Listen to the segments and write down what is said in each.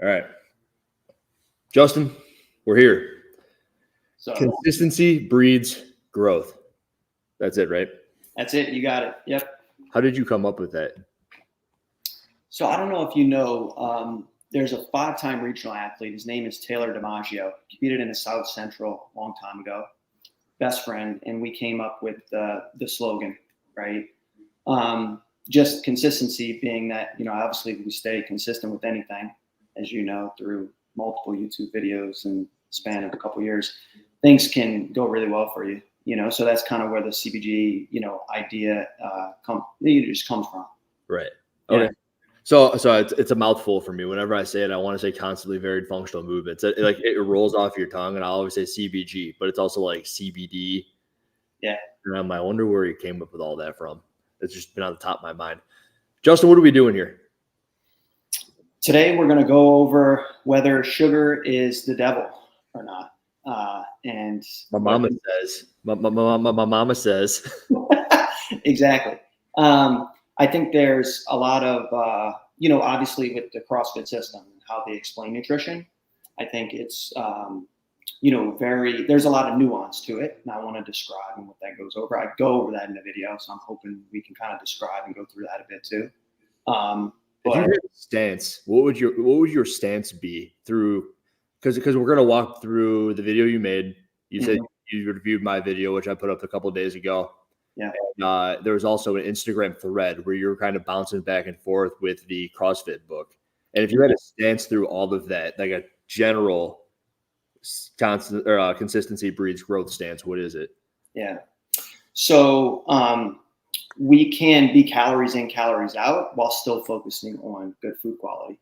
All right. Justin, we're here. So Consistency breeds growth. That's it, right? that's it. You got it. Yep. How did you come up with that? So I don't know if you know, there's a 5-time regional athlete. His name is Taylor DiMaggio. Competed in the South Central a long time ago. Best friend, and we came up with the slogan, right? Just consistency being that, obviously we stay consistent with anything, as you know, through multiple YouTube videos and span of a couple of years, things can go really well for you, so that's kind of where the CBG, idea just comes from. Right. Okay. Yeah. So it's a mouthful for me. Whenever I say it, I want to say constantly varied functional movements. It rolls off your tongue, and I always say CBG, but it's also like CBD. Yeah. And I wonder where you came up with all that from. It's just been on the top of my mind. Justin, what are we doing here? Today, we're going to go over whether sugar is the devil or not. And my mama says, my mama says. Exactly. I think there's a lot of, obviously with the CrossFit system and how they explain nutrition, I think it's, there's a lot of nuance to it. And I want to describe and what that goes over. I go over that in the video. So I'm hoping we can kind of describe and go through that a bit too. If you had a stance, what would your stance be through? Because we're going to walk through the video you made. You said you reviewed my video, which I put up a couple of days ago. Yeah. And, there was also an Instagram thread where you were kind of bouncing back and forth with the CrossFit book. And if you had a stance through all of that, like a general constant or consistency breeds growth stance, what is it? Yeah. So we can be calories in, calories out while still focusing on good food quality,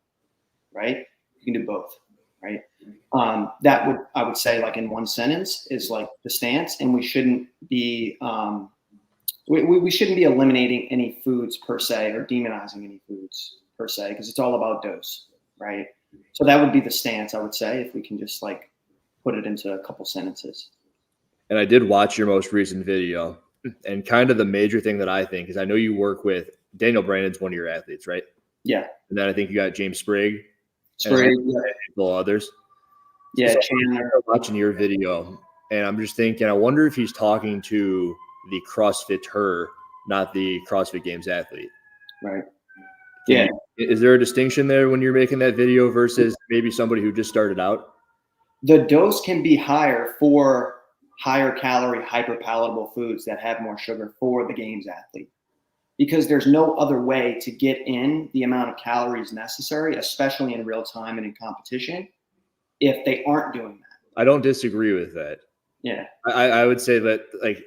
right? You can do both, right? I would say, like in one sentence, is like the stance, and we shouldn't be we shouldn't be eliminating any foods per se or demonizing any foods per se, because it's all about dose, right? So that would be the stance, I would say, if we can just like put it into a couple sentences. And I did watch your most recent video, and kind of the major thing that I think is, I know you work with Daniel Brandon's one of your athletes, right? Yeah. And then I think you got James Sprague. Sprague, and a couple others. Yeah. So I'm watching your video, and I'm just thinking, I wonder if he's talking to the CrossFitter, not the CrossFit Games athlete. Right. Is there a distinction there when you're making that video versus maybe somebody who just started out? The dose can be higher for higher calorie, hyper palatable foods that have more sugar for the games athlete, because there's no other way to get in the amount of calories necessary, especially in real time and in competition, if they aren't doing that. I don't disagree with that. Yeah. I would say that, like,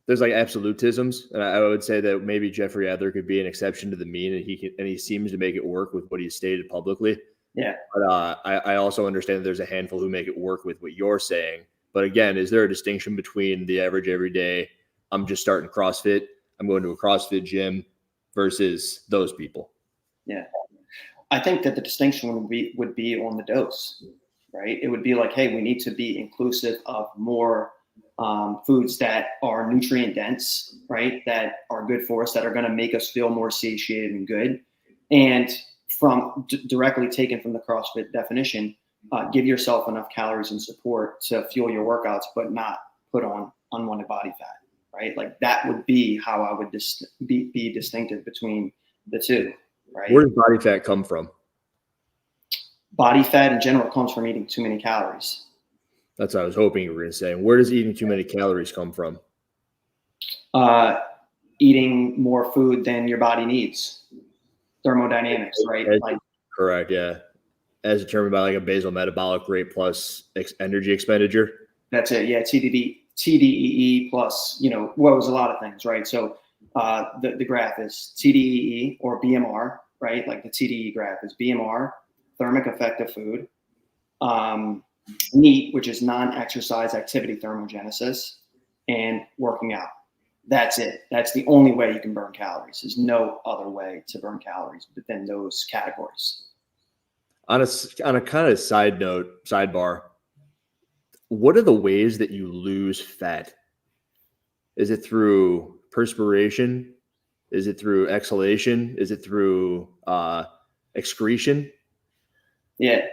there's like absolutisms, and I would say that maybe Jeffrey Adler could be an exception to the mean, and he seems to make it work with what he stated publicly. Yeah. But I also understand that there's a handful who make it work with what you're saying. But again, is there a distinction between the average everyday, I'm just starting CrossFit, I'm going to a CrossFit gym, versus those people? Yeah. I think that the distinction would be on the dose, right? It would be like, hey, we need to be inclusive of more foods that are nutrient dense, right? That are good for us, that are going to make us feel more satiated and good. And from directly taken from the CrossFit definition, give yourself enough calories and support to fuel your workouts, but not put on unwanted body fat, right? Like that would be how I would be distinctive between the two, right? Where does body fat come from? Body fat in general comes from eating too many calories. That's what I was hoping you were going to say. Where does eating too many calories come from? Eating more food than your body needs. Thermodynamics, right? Correct, yeah. As determined by like a basal metabolic rate plus energy expenditure. That's it, yeah. TDEE plus, what was a lot of things, right? So the graph is TDEE or BMR, right? Like the TDEE graph is BMR, thermic effect of food, NEAT, which is non-exercise activity thermogenesis, and working out. That's it. That's the only way you can burn calories. There's no other way to burn calories within those categories. On a kind of sidebar, what are the ways that you lose fat? Is it through perspiration? Is it through exhalation? Is it through excretion? Yeah.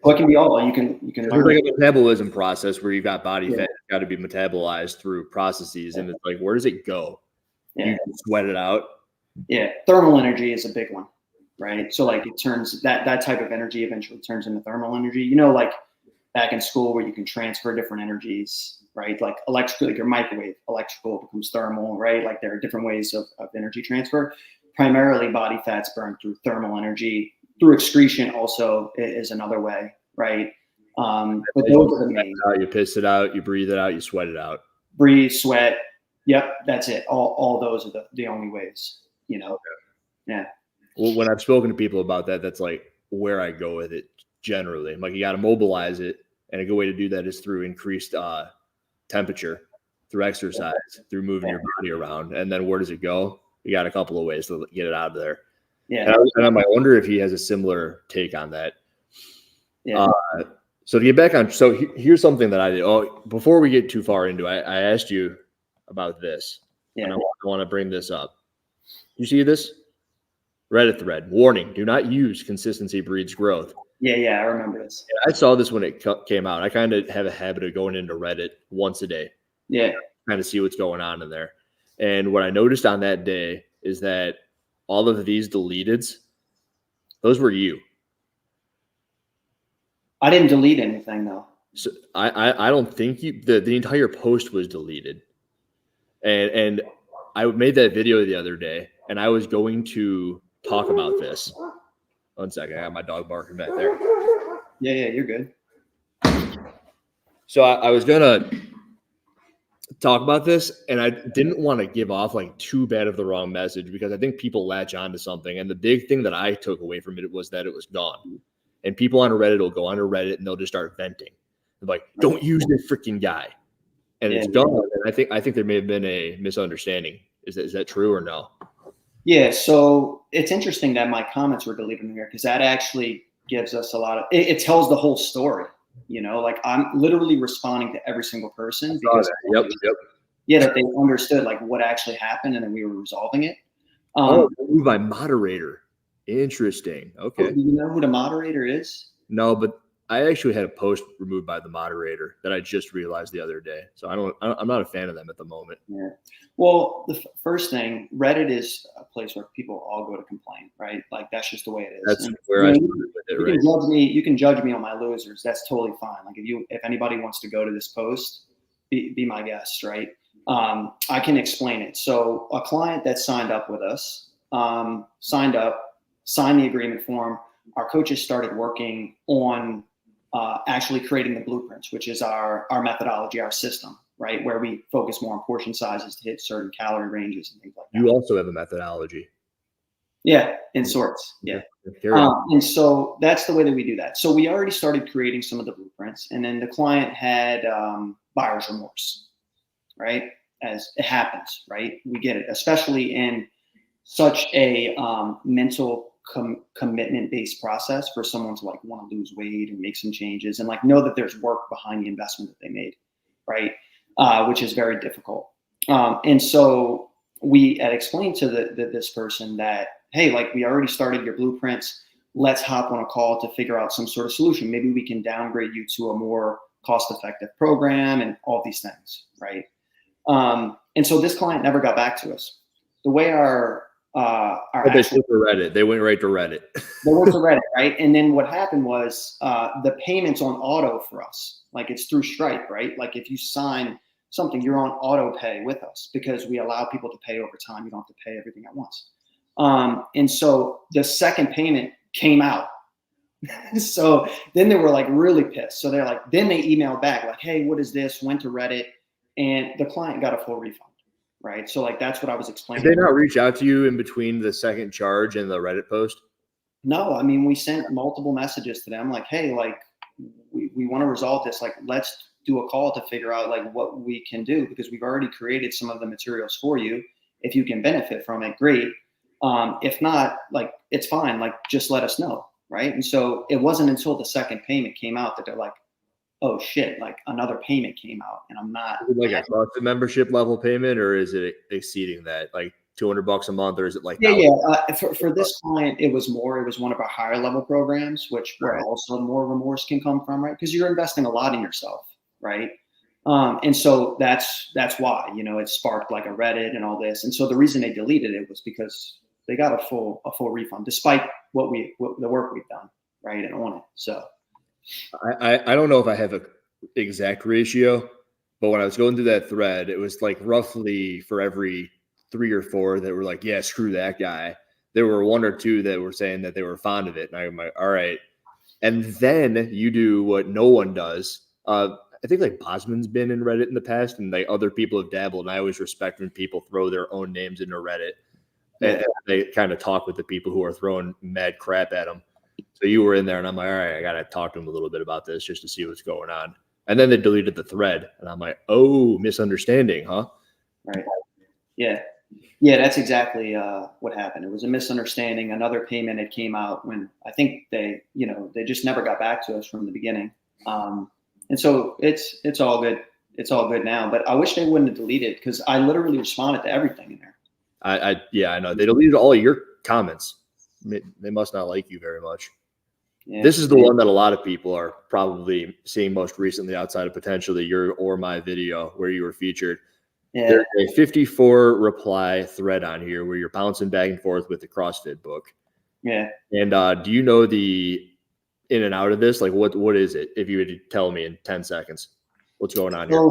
Well, it can be all. You can There's learn. like a metabolism process where you've got body Yeah. fat that's got to be metabolized through processes, and it's like, where does it go? Yeah. You sweat it out. Yeah. Thermal energy is a big one, right? So like it turns that type of energy eventually turns into thermal energy. You know, like back in school where you can transfer different energies, right? Like electrical, like your microwave, electrical becomes thermal, right? Like there are different ways of energy transfer. Primarily body fats burned through thermal energy. Through excretion also is another way, right? But those are the main. You piss it out, you breathe it out, you sweat it out. Breathe, sweat. Yep, that's it. All those are the only ways, you know. Yeah. Well, when I've spoken to people about that, that's like where I go with it generally. I'm like, you got to mobilize it. And a good way to do that is through increased temperature, through exercise, through moving your body around. And then where does it go? You got a couple of ways to get it out of there. Yeah. And I might wonder if he has a similar take on that. Yeah. So to get back on, so here's something that I did. Oh, before we get too far into it, I asked you about this. Yeah. And I want to bring this up. You see this? Reddit thread. Warning, do not use consistency breeds growth. Yeah, I remember this. I saw this when it came out. I kind of have a habit of going into Reddit once a day. Yeah. Kind of see what's going on in there. And what I noticed on that day is that all of these deleteds, those were you. I didn't delete anything though. So I don't think the entire post was deleted. And I made that video the other day, and I was going to talk about this. One second, I got my dog barking back there. Yeah, you're good. So I was gonna talk about this, and I didn't want to give off like too bad of the wrong message because I think people latch on to something. And the big thing that I took away from it was that it was gone. And people on Reddit will go onto Reddit and they'll just start venting. They're like, don't use this freaking guy. And it's gone. And I think there may have been a misunderstanding. Is that true or no? Yeah, so it's interesting that my comments were deleted in here because that actually gives us a lot of it tells the whole story. You know, like I'm literally responding to every single person because Yep. Yeah, that they understood like what actually happened and then we were resolving it. By moderator. Interesting. Okay. Do you know who the moderator is? No, but I actually had a post removed by the moderator that I just realized the other day. So I'm not a fan of them at the moment. Yeah. Well, the first thing, Reddit is a place where people all go to complain, right? Like that's just the way it is. That's and, where I started with it, right? You can judge me on my losers. That's totally fine. Like if anybody wants to go to this post, be my guest, right? I can explain it. So a client that signed up with us, signed the agreement form. Our coaches started working on actually creating the blueprints, which is our methodology, our system, right? Where we focus more on portion sizes to hit certain calorie ranges and things like that. You also have a methodology. Yeah, in sorts. Yeah. And so that's the way that we do that. So we already started creating some of the blueprints, and then the client had buyer's remorse, right? As it happens, right? We get it, especially in such a mental commitment-based process for someone to like want to lose weight and make some changes and like know that there's work behind the investment that they made, right? Which is very difficult. And so we had explained to this person that, hey, like we already started your blueprints. Let's hop on a call to figure out some sort of solution. Maybe we can downgrade you to a more cost-effective program and all these things, right? And so this client never got back to us. The way they flipped to Reddit. They went right to Reddit. They went to Reddit, right? And then what happened was the payments on auto for us, like it's through Stripe, right? Like if you sign something, you're on auto pay with us because we allow people to pay over time. You don't have to pay everything at once. And so the second payment came out. So then they were like really pissed. So they're like, then they emailed back like, hey, what is this? Went to Reddit and the client got a full refund. Right. So like, that's what I was explaining. Did they not reach out to you in between the second charge and the Reddit post? No, I mean, we sent multiple messages to them like, hey, like we want to resolve this. Like, let's do a call to figure out like what we can do because we've already created some of the materials for you. If you can benefit from it, great. If not, like, it's fine. Like, just let us know. Right. And so it wasn't until the second payment came out that they're like, oh shit, like another payment came out and I'm not. Is it like a CrossFit membership level payment or is it exceeding that? Like $200 a month, or is it like For this client, it was one of our higher level programs, which where also more remorse can come from, right? Because you're investing a lot in yourself, right? And so that's why, it sparked like a Reddit and all this. And so the reason they deleted it was because they got a full refund, despite the work we've done, right, and on it. So I don't know if I have an exact ratio, but when I was going through that thread, it was like roughly for every 3 or 4 that were like, yeah, screw that guy, there were 1 or 2 that were saying that they were fond of it. And I'm like, all right. And then you do what no one does. I think like Bosman's been in Reddit in the past, and like other people have dabbled. And I always respect when people throw their own names into Reddit, and they kind of talk with the people who are throwing mad crap at them. So you were in there, and I'm like, all right, I got to talk to him a little bit about this just to see what's going on. And then they deleted the thread, and I'm like, oh, misunderstanding, huh? Right. Yeah. Yeah, that's exactly what happened. It was a misunderstanding. Another payment had came out when I think they just never got back to us from the beginning. And so it's all good. It's all good now. But I wish they wouldn't have deleted, because I literally responded to everything in there. I know. They deleted all of your comments. They must not like you very much. Yeah. This is the one that a lot of people are probably seeing most recently, outside of potentially your or my video where you were featured. Yeah. There's a 54 reply thread on here where you're bouncing back and forth with the CrossFit book. Yeah. And do you know the in and out of this? Like, what is it? If you would tell me in 10 seconds, what's going on here?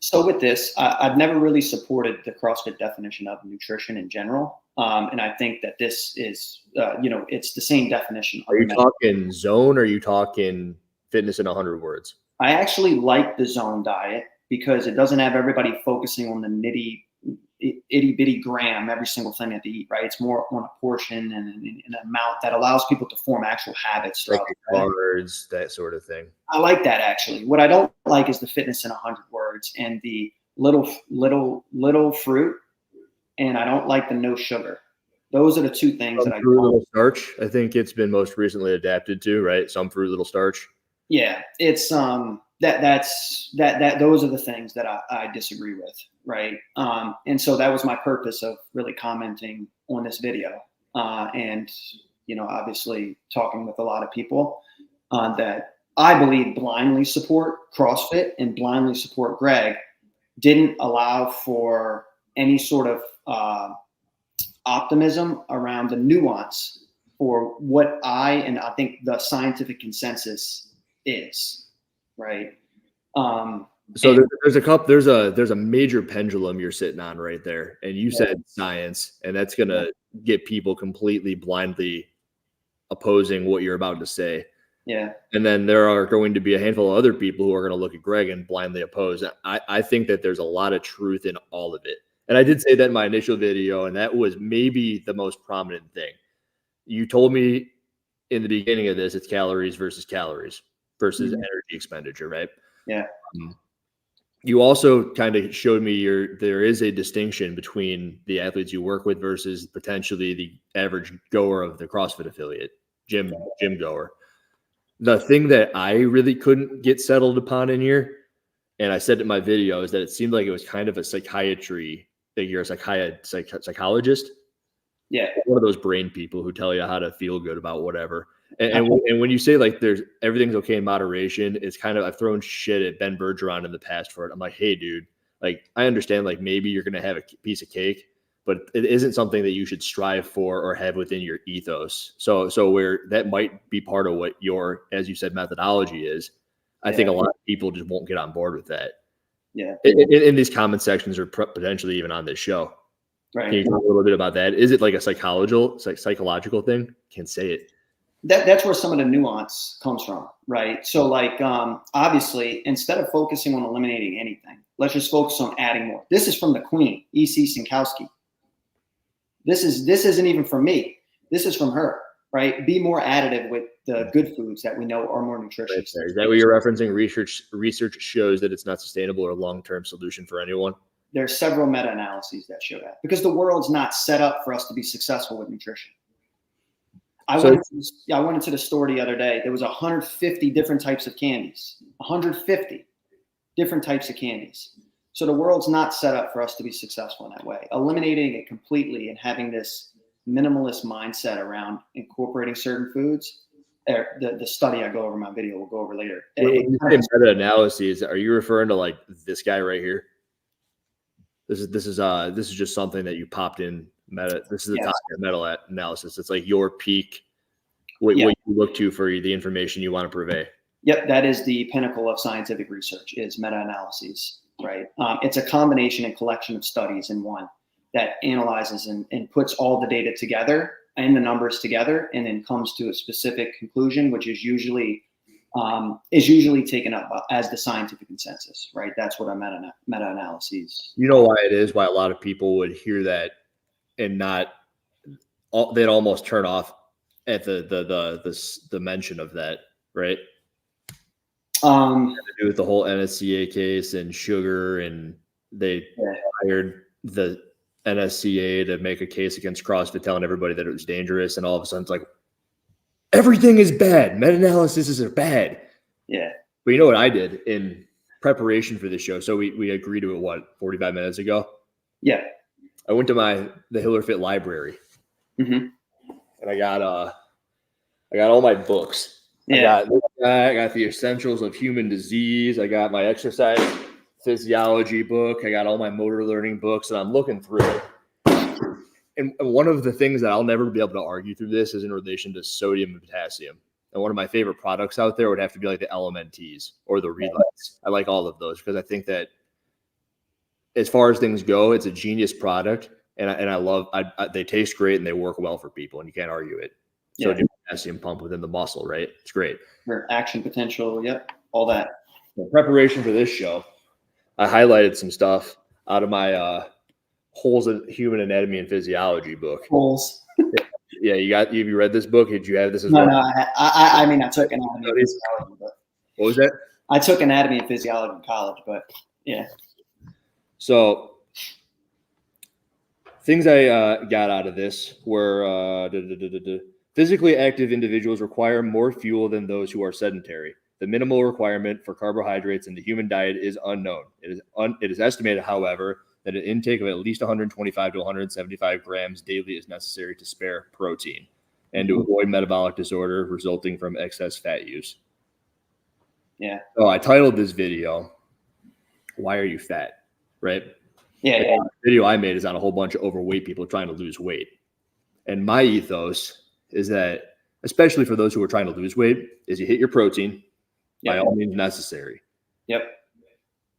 So with this, I've never really supported the CrossFit definition of nutrition in general. And I think that this is, it's the same definition. Are you talking zone, or are you talking fitness in 100 words? I actually like the zone diet, because it doesn't have everybody focusing on the itty bitty gram, every single thing that they eat, right? It's more on a portion and an amount that allows people to form actual habits. Like words, that sort of thing. I like that, actually. What I don't like is the fitness in 100 words and the little fruit, and I don't like the no sugar. Those are the 2 things that I fruit, little starch. I think it's been most recently adapted to, right? Some fruit, little starch. Yeah, it's those are the things that I disagree with, right? And so that was my purpose of really commenting on this video, and obviously talking with a lot of people that I believe blindly support CrossFit and blindly support Greg, didn't allow for any sort of optimism around the nuance for what I think the scientific consensus is. Right. So there's a major pendulum you're sitting on right there. And you said science, and that's going to get people completely blindly opposing what you're about to say. Yeah. And then there are going to be a handful of other people who are going to look at Greg and blindly oppose. I think that there's a lot of truth in all of it. And I did say that in my initial video, and that was maybe the most prominent thing. You told me in the beginning of this, it's calories versus energy expenditure, right? Yeah. You also kind of showed me there is a distinction between the athletes you work with versus potentially the average goer of the CrossFit affiliate, gym goer. The thing that I really couldn't get settled upon in here, and I said in my video, is that it seemed like it was kind of a psychiatry thing. You're a psychologist. Yeah. One of those brain people who tell you how to feel good about whatever. And when you say like everything's okay in moderation, it's kind of, I've thrown shit at Ben Bergeron in the past for it. I'm like, hey, dude, like I understand like maybe you're going to have a piece of cake, but it isn't something that you should strive for or have within your ethos. So where that might be part of what your, as you said, methodology is, I think a lot of people just won't get on board with that. Yeah. In these comment sections or potentially even on this show. Right. Can you talk a little bit about that? Is it like a psychological thing? Can't say it. That's where some of the nuance comes from, right? So like, obviously, instead of focusing on eliminating anything, let's just focus on adding more. This is from the queen, E.C. Sinkowski. This isn't even from me. This is from her, right? Be more additive with the good foods that we know are more nutritious. Is that what you're referencing? Research shows that it's not sustainable or long-term solution for anyone. There's several meta-analyses that show that, because the world's not set up for us to be successful with nutrition. I went into the store the other day. There was 150 different types of candies. 150 different types of candies. So the world's not set up for us to be successful in that way. Eliminating it completely and having this minimalist mindset around incorporating certain foods. The study I go over in my video, we'll go over later. When you say meta-analyses, are you referring to like this guy right here? This is just something that you popped in meta. This is the top meta-analysis. It's like your peak, what you look to for the information you want to purvey. Yep, that is the pinnacle of scientific research, is meta-analyses, right? It's a combination and collection of studies in one that analyzes and puts all the data together and the numbers together, and then comes to a specific conclusion, which is usually taken up as the scientific consensus, right? That's what a meta-analyses. You know why it is? Why a lot of people would hear that and they'd almost turn off at the mention of that, right? To do with the whole NSCA case and sugar, and they hired the NSCA to make a case against CrossFit, telling everybody that it was dangerous, and all of a sudden it's like everything is bad. Meta-analyses are bad. Yeah. But you know what I did in preparation for this show? So we agreed to it 45 minutes ago. Yeah. I went to the Hiller Fit library, and I got all my books. Yeah. I got the Essentials of Human Disease. I got my exercise physiology book. I got all my motor learning books, and I'm looking through it. And one of the things that I'll never be able to argue through this is in relation to sodium and potassium. And one of my favorite products out there would have to be like the LMNTs or the Relights. I like all of those because I think that as far as things go, it's a genius product, and I love. They taste great and they work well for people, and you can't argue it. So potassium pump within the muscle, right? It's great. For action potential, yep, all that. In preparation for this show, I highlighted some stuff out of my Holes in Human Anatomy and Physiology book. Holes. Yeah, you read this book? Did you have this as well? No, I mean, I took anatomy and physiology, but what was that? I took anatomy and physiology in college, but yeah. So things I got out of this were physically active individuals require more fuel than those who are sedentary. The minimal requirement for carbohydrates in the human diet is unknown. It is estimated, however, that an intake of at least 125 to 175 grams daily is necessary to spare protein and to avoid metabolic disorder resulting from excess fat use. Yeah. So I titled this video, "Why Are You Fat?" Right? Yeah. The video I made is on a whole bunch of overweight people trying to lose weight. And my ethos is that, especially for those who are trying to lose weight, is you hit your protein by all means necessary. Yep.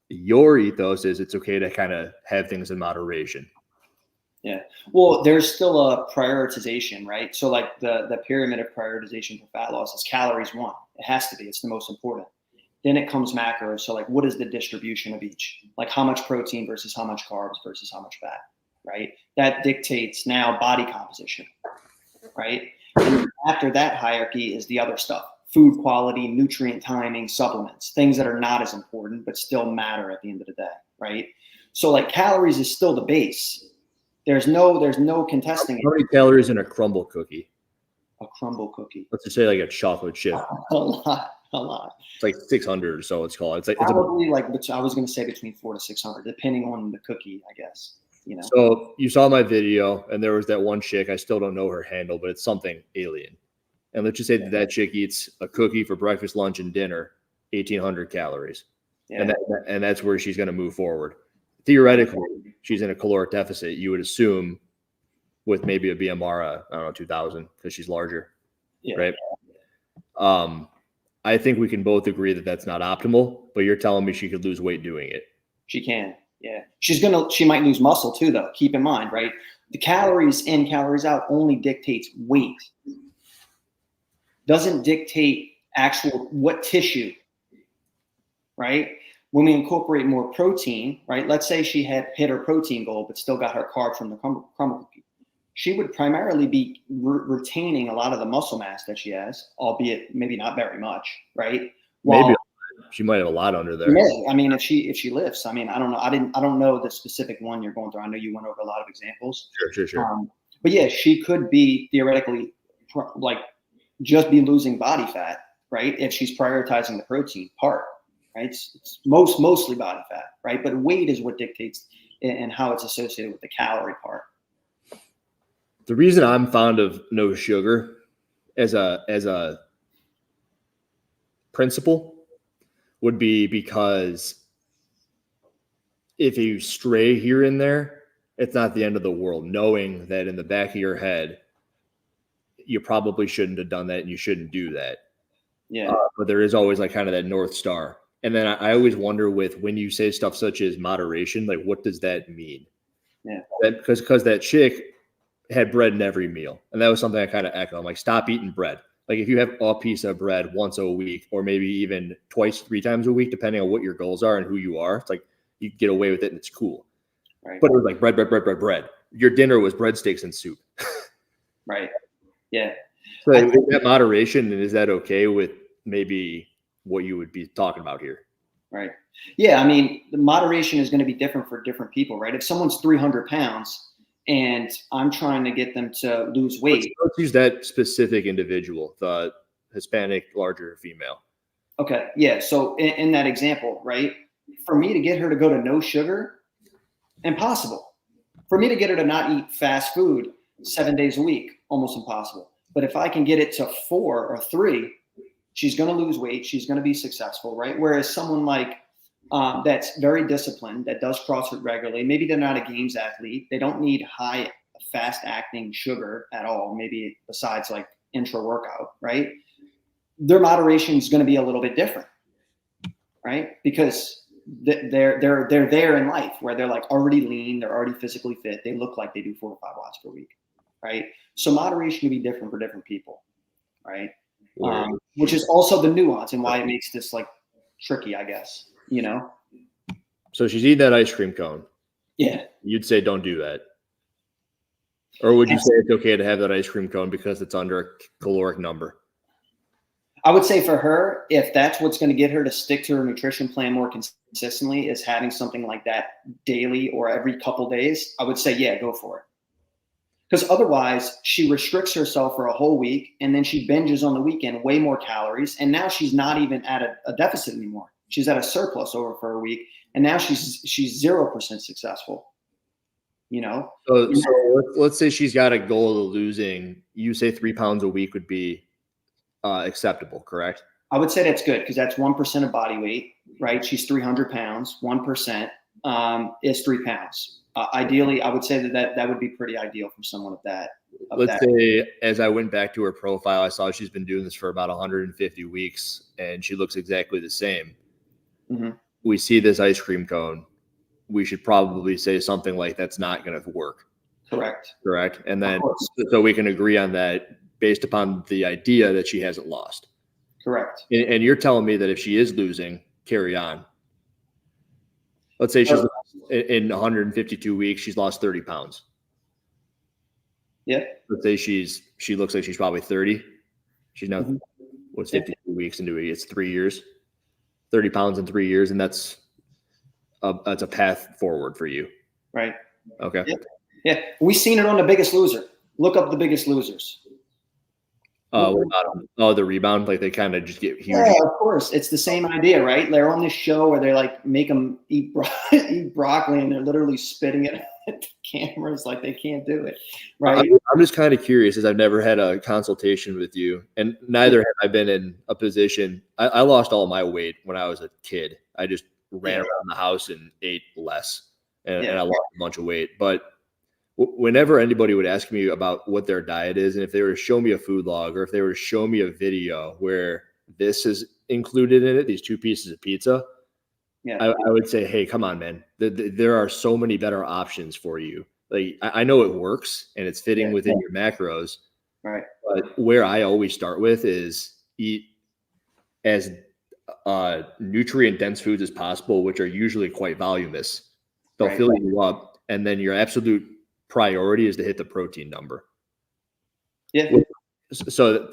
Your ethos is it's okay to kind of have things in moderation. Yeah. Well, there's still a prioritization, right? So like the pyramid of prioritization for fat loss is calories one. It has to be. It's the most important. Then it comes macros. So like, what is the distribution of each? Like how much protein versus how much carbs versus how much fat, right? That dictates now body composition, right? And after that hierarchy is the other stuff. Food quality, nutrient timing, supplements, things that are not as important, but still matter at the end of the day, right? So like calories is still the base. There's no contesting. How many calories in a crumble cookie? A crumble cookie. Let's just say like a chocolate chip. A lot. It's like 600 or so. It's called. It's like probably I was going to say between 400 to 600, depending on the cookie, I guess. You know. So you saw my video, and there was that one chick. I still don't know her handle, but it's something alien. And let's just say that chick eats a cookie for breakfast, lunch, and dinner, 1,800 calories. Yeah. And that's where she's going to move forward. Theoretically, she's in a caloric deficit, you would assume, with maybe a BMR, I don't know, 2,000, because she's larger, right? I think we can both agree that that's not optimal, but you're telling me she could lose weight doing it. She can, yeah. She might lose muscle too, though. Keep in mind, right? The calories in, calories out only dictates weight. Doesn't dictate actual what tissue, right? When we incorporate more protein, right? Let's say she had hit her protein goal, but still got her carb from the crumble cookie. She would primarily be retaining a lot of the muscle mass that she has, albeit maybe not very much, right? Maybe she might have a lot under there. I mean, if she lifts, I mean, I don't know. I don't know the specific one you're going through. I know you went over a lot of examples. Sure. But yeah, she could be theoretically just be losing body fat, right? If she's prioritizing the protein part, right? It's mostly body fat, right? But weight is what dictates and how it's associated with the calorie part. The reason I'm fond of no sugar as a principle would be because if you stray here and there, it's not the end of the world, knowing that in the back of your head, you probably shouldn't have done that and you shouldn't do that. Yeah. But there is always like kind of that North Star. And then I always wonder with when you say stuff such as moderation, like what does that mean? Yeah. Because that chick had bread in every meal. And that was something I kind of echo. I'm like, stop eating bread. Like if you have a piece of bread once a week, or maybe even twice, 3 times a week, depending on what your goals are and who you are, it's like you get away with it and it's cool. Right. But it was like bread. Your dinner was breadsticks and soup. Right. Yeah. So is that moderation, and is that okay with maybe what you would be talking about here? Right. Yeah. I mean, the moderation is going to be different for different people, right? If someone's 300 pounds and I'm trying to get them to lose weight. Let's use that specific individual, the Hispanic, larger female. Okay. Yeah. So in that example, right, for me to get her to go to no sugar, impossible. For me to get her to not eat fast food 7 days a week, almost impossible. But if I can get it to 4 or 3, she's going to lose weight. She's going to be successful, right? Whereas someone like that's very disciplined, that does CrossFit regularly, maybe they're not a games athlete. They don't need high, fast acting sugar at all, maybe besides like intra workout, right? Their moderation is going to be a little bit different, right? Because they're there in life where they're like already lean, they're already physically fit, they look like they do 4 to 5 watts per week, right? So moderation can be different for different people, right? Which is also the nuance and why it makes this like tricky, I guess, you know? So she's eating that ice cream cone. Yeah. You'd say don't do that. Or would you say it's okay to have that ice cream cone because it's under a caloric number? I would say for her, if that's what's going to get her to stick to her nutrition plan more consistently, is having something like that daily or every couple days, I would say, yeah, go for it. Because otherwise, she restricts herself for a whole week, and then she binges on the weekend way more calories, and now she's not even at a deficit anymore. She's at a surplus over for a week, and now she's 0% successful. You know. So let's say she's got a goal of losing. You say 3 pounds a week would be acceptable, correct? I would say that's good because that's 1% of body weight, right? She's 300 pounds. 1% is 3 pounds. Ideally, I would say that would be pretty ideal for someone of that. Let's say, as I went back to her profile, I saw she's been doing this for about 150 weeks, and she looks exactly the same. Mm-hmm. We see this ice cream cone. We should probably say something like that's not going to work. Correct. And then so we can agree on that based upon the idea that she hasn't lost. Correct. And you're telling me that if she is losing, carry on. Let's say she's in 152 weeks, she's lost 30 pounds. Yeah. Let's say she looks like she's probably 30. She's now what's 52 weeks into it? It's 3 years. 30 pounds in 3 years, and that's a path forward for you. Right. Okay. Yeah. We've seen it on The Biggest Loser. Look up The Biggest Losers. What about them? Oh, the rebound, like they kind of just get huge. Yeah, of course. It's the same idea, right? They're on this show where they like make them eat broccoli and they're literally spitting it at the cameras like they can't do it, right? I'm just kind of curious, as I've never had a consultation with you, and neither have I been in a position. I lost all my weight when I was a kid. I just ran around the house and ate less, and I lost a bunch of weight. But whenever anybody would ask me about what their diet is, and if they were to show me a food log, or if they were to show me a video where this is included in it, these 2 pieces of pizza, I would say, hey, come on, man. There are so many better options for you. Like I know it works and it's fitting within your macros, right? But where I always start with is eat as nutrient dense foods as possible, which are usually quite voluminous. They'll fill you up, and then your absolute priority is to hit the protein number. Yeah. So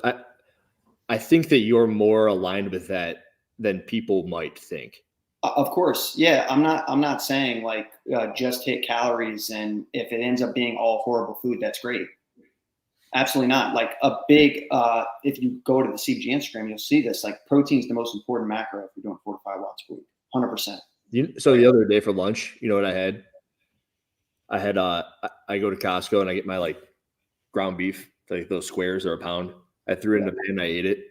I think that you're more aligned with that than people might think. Of course. Yeah. I'm not saying like just hit calories, and if it ends up being all horrible food, that's great. Absolutely not. Like a big, if you go to the CBG Instagram, you'll see this. Like protein is the most important macro if you're doing 4 to 5 watts per week, 100%. So the other day for lunch, you know what I had? I go to Costco and I get my like ground beef, like those squares are a pound. I threw it in the pan and I ate it.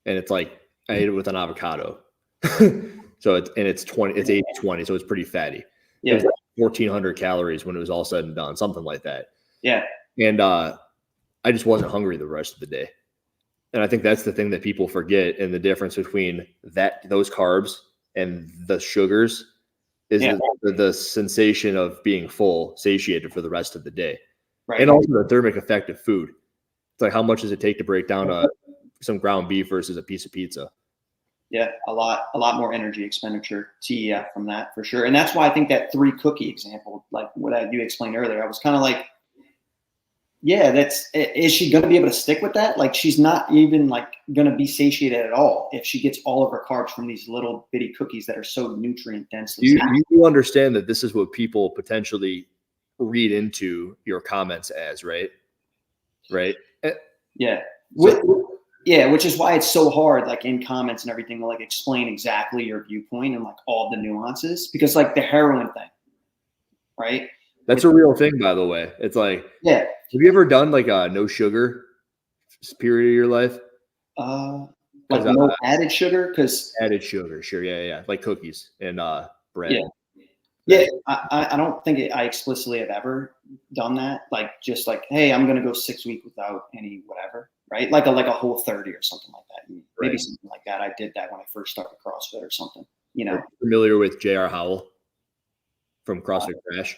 And it's like, I ate it with an avocado. So it's 80/20. So it's pretty fatty. Yeah. It was like 1,400 calories when it was all said and done, something like that. Yeah. And I just wasn't hungry the rest of the day. And I think that's the thing that people forget. And the difference between those carbs and the sugars is the sensation of being full, satiated for the rest of the day. Right. And also the thermic effect of food. It's like, how much does it take to break down some ground beef versus a piece of pizza? Yeah, a lot more energy expenditure TEF from that for sure. And that's why I think that 3 cookie example, like what you explained earlier, I was kind of like, yeah, is she going to be able to stick with that? Like, she's not even like going to be satiated at all if she gets all of her carbs from these little bitty cookies that are so nutrient dense. You understand that this is what people potentially read into your comments as, right? Right. Yeah. Which is why it's so hard, like in comments and everything, to like explain exactly your viewpoint and like all the nuances, because like the heroin thing, right? That's a real thing, by the way. It's like, yeah. Have you ever done like a no sugar period of your life? Like no added sugar? Because added sugar, sure, yeah, like cookies and bread. Yeah, I don't think I explicitly have ever done that. Like, just like, hey, I'm going to go 6 weeks without any whatever, right? Like a whole 30 or something like that. Maybe something like that. I did that when I first started CrossFit or something, you know. Familiar with J.R. Howell from CrossFit Crash?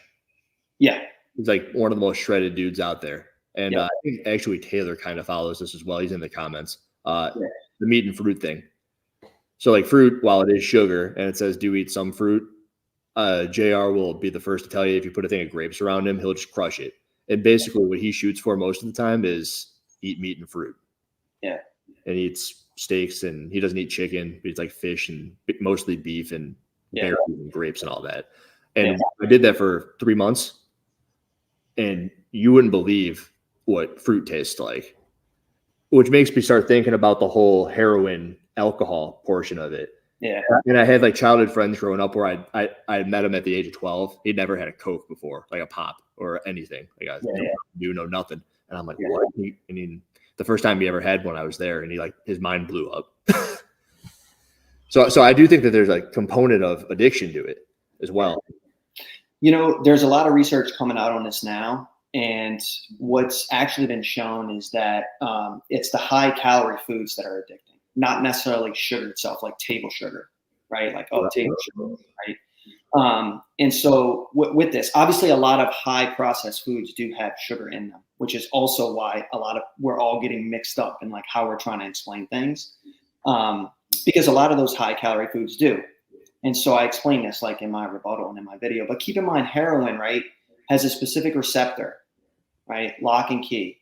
Yeah. He's like one of the most shredded dudes out there. And I think actually Taylor kind of follows this as well. He's in the comments. The meat and fruit thing. So like fruit, while it is sugar and it says do eat some fruit, JR will be the first to tell you if you put a thing of grapes around him, he'll just crush it. And basically what he shoots for most of the time is eat meat and fruit. Yeah. And he eats steaks and he doesn't eat chicken, but it's like fish and mostly beef and berries and grapes and all that. And I did that for 3 months. And you wouldn't believe what fruit tastes like, which makes me start thinking about the whole heroin alcohol portion of it. Yeah. And I had like childhood friends growing up where I met him at the age of 12. He'd never had a Coke before, like a pop or anything. Like I knew nothing. And I'm like, what? I mean, the first time he ever had one, I was there and his mind blew up. So I do think that there's a component of addiction to it as well. You know, there's a lot of research coming out on this now. And what's actually been shown is that it's the high calorie foods that are addicting, not necessarily sugar itself, like table sugar, right? Like, table sugar, right? And so with this, obviously a lot of high processed foods do have sugar in them, which is also why we're all getting mixed up in like how we're trying to explain things. Because a lot of those high calorie foods do. And so I explain this like in my rebuttal and in my video, but keep in mind heroin, right, has a specific receptor, right? Lock and key.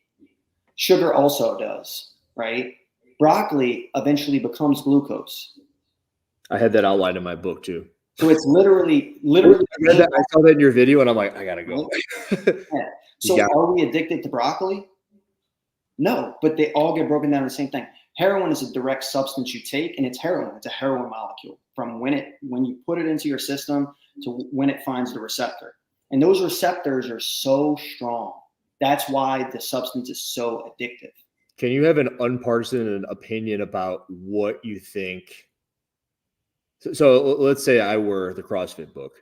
Sugar also does, right? Broccoli eventually becomes glucose. I had that outlined in my book too. So it's literally. I saw that in your video and I'm like, I gotta go. Yeah. So are we addicted to broccoli? No, but they all get broken down to the same thing. Heroin is a direct substance you take, and it's heroin. It's a heroin molecule from when you put it into your system to when it finds the receptor. And those receptors are so strong. That's why the substance is so addictive. Can you have an unpartisan opinion about what you think? So let's say I were the CrossFit book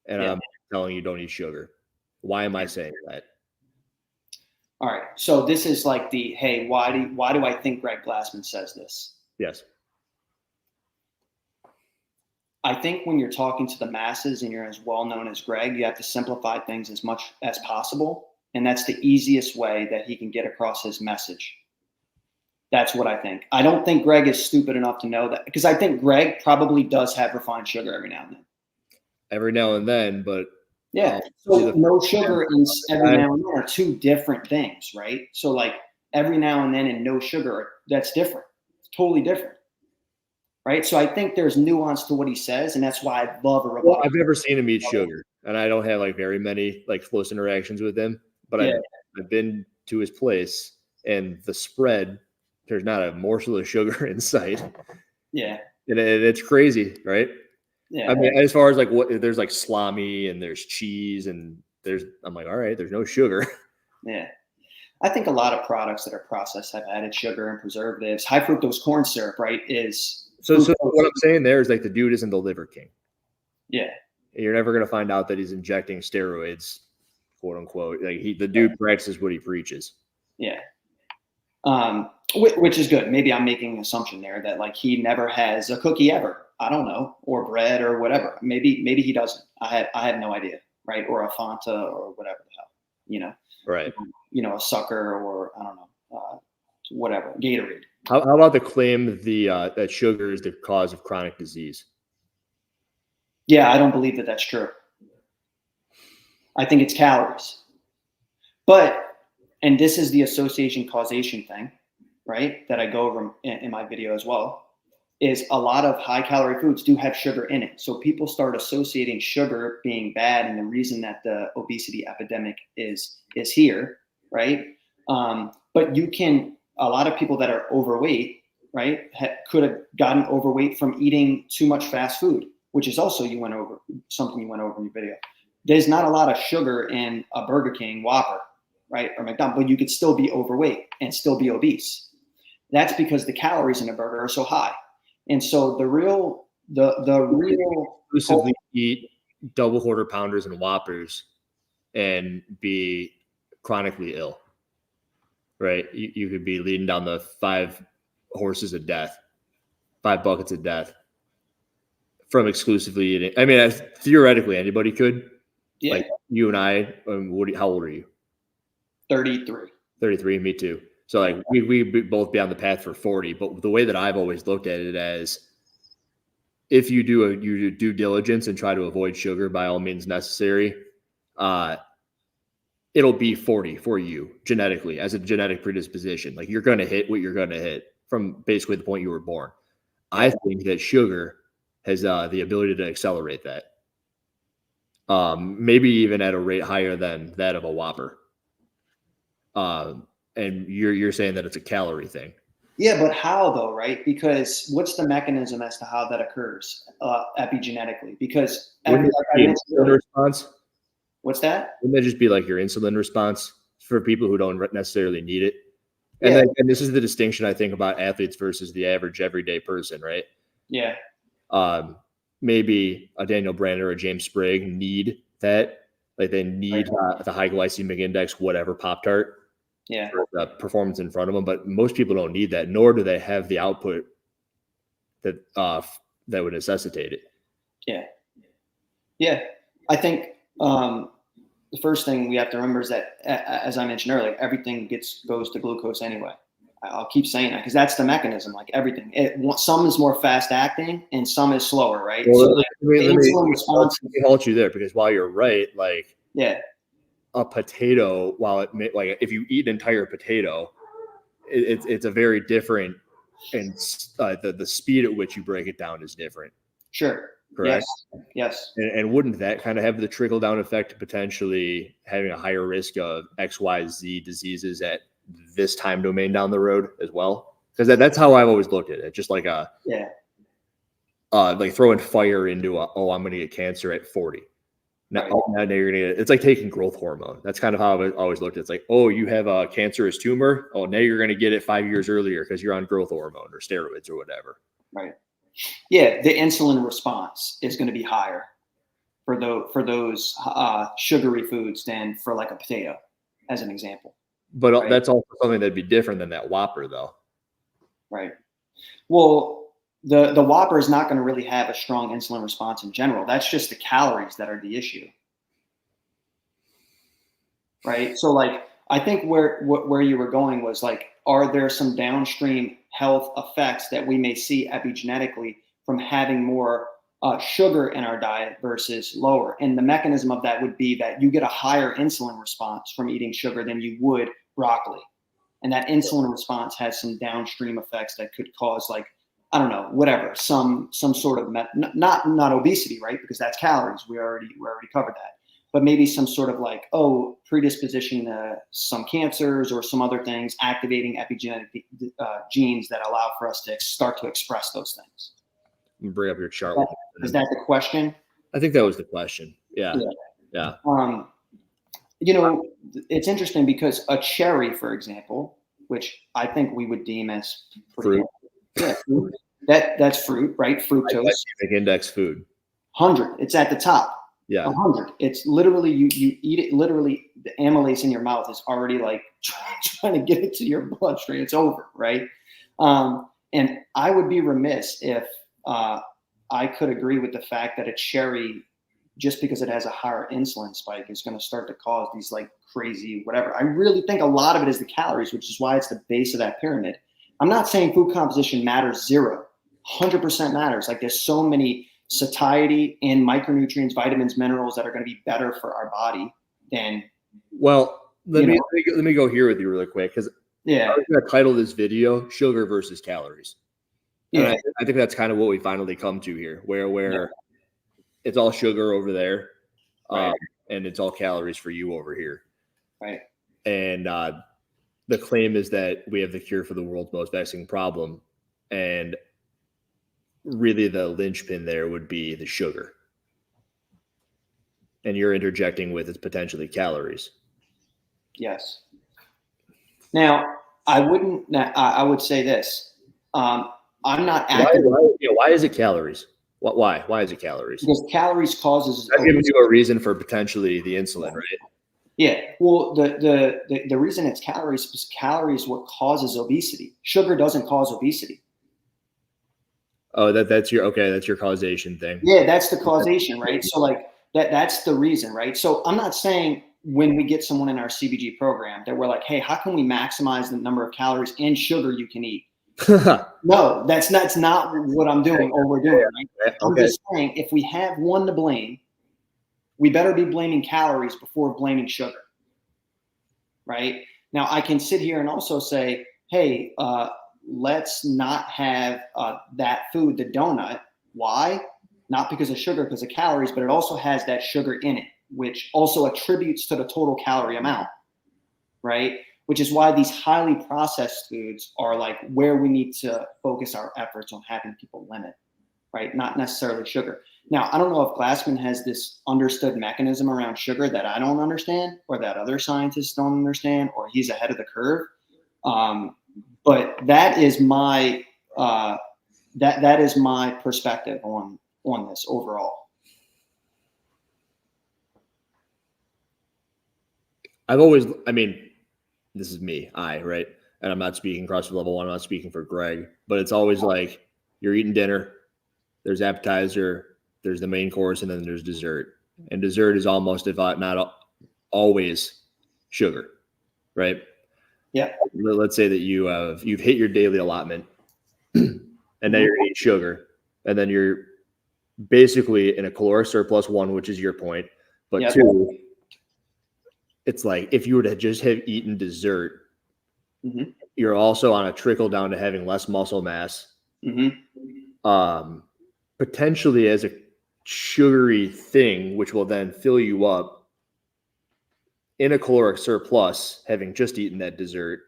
and I'm telling you don't eat sugar. Why am I saying that? All right. So this is like hey, why do I think Greg Glassman says this? Yes. I think when you're talking to the masses and you're as well known as Greg, you have to simplify things as much as possible. And that's the easiest way that he can get across his message. That's what I think. I don't think Greg is stupid enough to know that, because I think Greg probably does have refined sugar every now and then. Every now and then, but yeah. So no sugar and every now and then are two different things, right? So like every now and then and no sugar, that's different. It's totally different. Right. So I think there's nuance to what he says, and that's why I love a rebuttal. Well, I've never seen him eat sugar, and I don't have like very many like close interactions with him, but I've been to his place, and the spread, there's not a morsel of sugar in sight. Yeah. And it's crazy, right? Yeah. I mean, as far as like what there's like salami and there's cheese and I'm like, all right, there's no sugar. Yeah. I think a lot of products that are processed have added sugar and preservatives. High fructose corn syrup, right, is So what I'm saying there is like the dude isn't the liver king. Yeah. You're never going to find out that he's injecting steroids, quote unquote. Like the dude practices what he preaches. Yeah. Which is good. Maybe I'm making an assumption there that like he never has a cookie ever. I don't know, or bread or whatever. Maybe he doesn't. I have no idea, right? Or a Fanta or whatever the hell, Right. A sucker or I don't know, whatever, Gatorade. How about the claim that sugar is the cause of chronic disease? Yeah, I don't believe that that's true. I think it's calories. And this is the association causation thing, right? That I go over in my video as well, is a lot of high calorie foods do have sugar in it. So people start associating sugar being bad and the reason that the obesity epidemic is here, right? But a lot of people that are overweight, right, could have gotten overweight from eating too much fast food, which is also something you went over in your video. There's not a lot of sugar in a Burger King Whopper, right, or McDonald's, but you could still be overweight and still be obese. That's because the calories in a burger are so high. And so the real exclusively eat double quarter pounders and Whoppers and be chronically ill, right? You could be leading down the 5 horses of death, 5 buckets of death from exclusively eating. I mean, theoretically, anybody could. Yeah. Like you and I. How old are you? 33. 33. Me too. So like we both be on the path for 40. But the way that I've always looked at it as, if you do your due diligence and try to avoid sugar by all means necessary, it'll be 40 for you genetically as a genetic predisposition. Like you're going to hit what you're going to hit from basically the point you were born. I think that sugar has the ability to accelerate that. Maybe even at a rate higher than that of a Whopper. And you're saying that it's a calorie thing. Yeah, but how though, right? Because what's the mechanism as to how that occurs epigenetically? Because response. What's that? Wouldn't that just be like your insulin response for people who don't necessarily need it? And and this is the distinction I think about athletes versus the average everyday person, right? Yeah. Maybe a Daniel Brand or a James Sprague need that. Like they need the high glycemic index, whatever Pop-Tart. Yeah. For the performance in front of them, but most people don't need that, nor do they have the output that would necessitate it. Yeah. Yeah. I think the first thing we have to remember is that, as I mentioned earlier, everything goes to glucose anyway. I'll keep saying that because that's the mechanism. Like everything, some is more fast acting and some is slower, right? Well, so let me hold you there because while you're right, like a potato, while it may, like if you eat an entire potato, it's a very different, and the speed at which you break it down is different. Sure. Correct. Yes. And wouldn't that kind of have the trickle down effect to potentially having a higher risk of XYZ diseases at this time domain down the road as well? Because that's how I've always looked at it. Just like like throwing fire into I'm going to get cancer at 40. Now you're gonna it's like taking growth hormone. That's kind of how I've always looked at it. It's like, oh, you have a cancerous tumor. Oh, now you're gonna get it 5 years earlier because you're on growth hormone or steroids or whatever. Right. Yeah, the insulin response is going to be higher for those sugary foods than for like a potato, as an example. But that's also something that'd be different than that Whopper, though. Right. Well, the Whopper is not going to really have a strong insulin response in general. That's just the calories that are the issue. Right. So like, I think where you were going was like, are there some downstream health effects that we may see epigenetically from having more sugar in our diet versus lower? And the mechanism of that would be that you get a higher insulin response from eating sugar than you would broccoli. And that insulin response has some downstream effects that could cause, like, I don't know, whatever, some sort of not obesity, right? Because that's calories. We already covered that. but maybe some sort of like, predisposition to some cancers or some other things, activating epigenetic genes that allow for us to start to express those things. Bring up your chart. Is that the question? I think that was the question. Yeah. It's interesting because a cherry, for example, which I think we would deem as fruit. Yeah, fruit. That's fruit, right? Fructose. Glycemic index food. 100. It's at the top. Yeah. 100. It's literally you eat it. Literally, the amylase in your mouth is already like trying to get it to your bloodstream. It's over, right? And I would be remiss if I could agree with the fact that a cherry, just because it has a higher insulin spike, is going to start to cause these like crazy whatever. I really think a lot of it is the calories, which is why it's the base of that pyramid. I'm not saying food composition matters 0. 100% matters. Like there's so many satiety and micronutrients, vitamins, minerals that are going to be better for our body than. Well, let me go here with you really quick, because I was going to title this video "Sugar versus Calories." Yeah, and I think that's kind of what we finally come to here, where it's all sugar over there, right, and it's all calories for you over here, right? And the claim is that we have the cure for the world's most vexing problem, and really the linchpin there would be the sugar. And you're interjecting with it's potentially calories. Yes. Now, I would say this. I'm not actively. Why is it calories? Why? Why is it calories? Because calories causes. That gives you a reason for potentially the insulin, right? Yeah. Well, the reason it's calories is because calories what causes obesity. Sugar doesn't cause obesity. Oh, that's your causation thing. Yeah, that's the causation, right? So like that's the reason, right? So I'm not saying when we get someone in our CBG program that we're like, hey, how can we maximize the number of calories and sugar you can eat? No, that's not what I'm doing or we're doing. Right? I'm just saying if we have one to blame, we better be blaming calories before blaming sugar. Right? Now I can sit here and also say, hey, let's not have that food, the donut. Why? Not because of sugar, because of calories, but it also has that sugar in it, which also attributes to the total calorie amount, right? Which is why these highly processed foods are like where we need to focus our efforts on having people limit, right? Not necessarily sugar. Now, I don't know if Glassman has this understood mechanism around sugar that I don't understand, or that other scientists don't understand, or he's ahead of the curve. But that is my that is my perspective on this overall. This is me, right? And I'm not speaking CrossFit level 1, I'm not speaking for Greg, but it's always like you're eating dinner, there's appetizer, there's the main course, and then there's dessert. And dessert is almost, if not always, sugar, right? Yeah. Let's say that you've hit your daily allotment, and now you're eating sugar, and then you're basically in a caloric surplus, 1, which is your point, but 2, it's like if you were to just have eaten dessert, you're also on a trickle down to having less muscle mass, potentially as a sugary thing, which will then fill you up in a caloric surplus, having just eaten that dessert.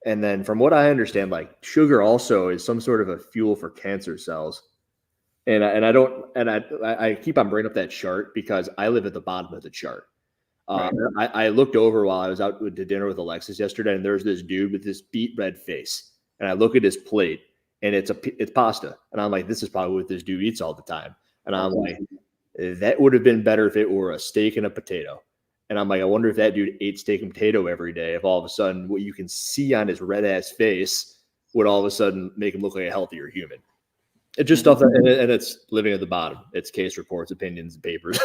And then from what I understand, like sugar also is some sort of a fuel for cancer cells. And I keep on bringing up that chart because I live at the bottom of the chart. I looked over while I was out to dinner with Alexis yesterday, and there's this dude with this beet red face. And I look at his plate, and it's pasta. And I'm like, this is probably what this dude eats all the time. And I'm like, that would have been better if it were a steak and a potato. And I'm like, I wonder if that dude ate steak and potato every day, if all of a sudden what you can see on his red ass face would all of a sudden make him look like a healthier human. It's just stuff and it's living at the bottom. It's case reports, opinions, and papers.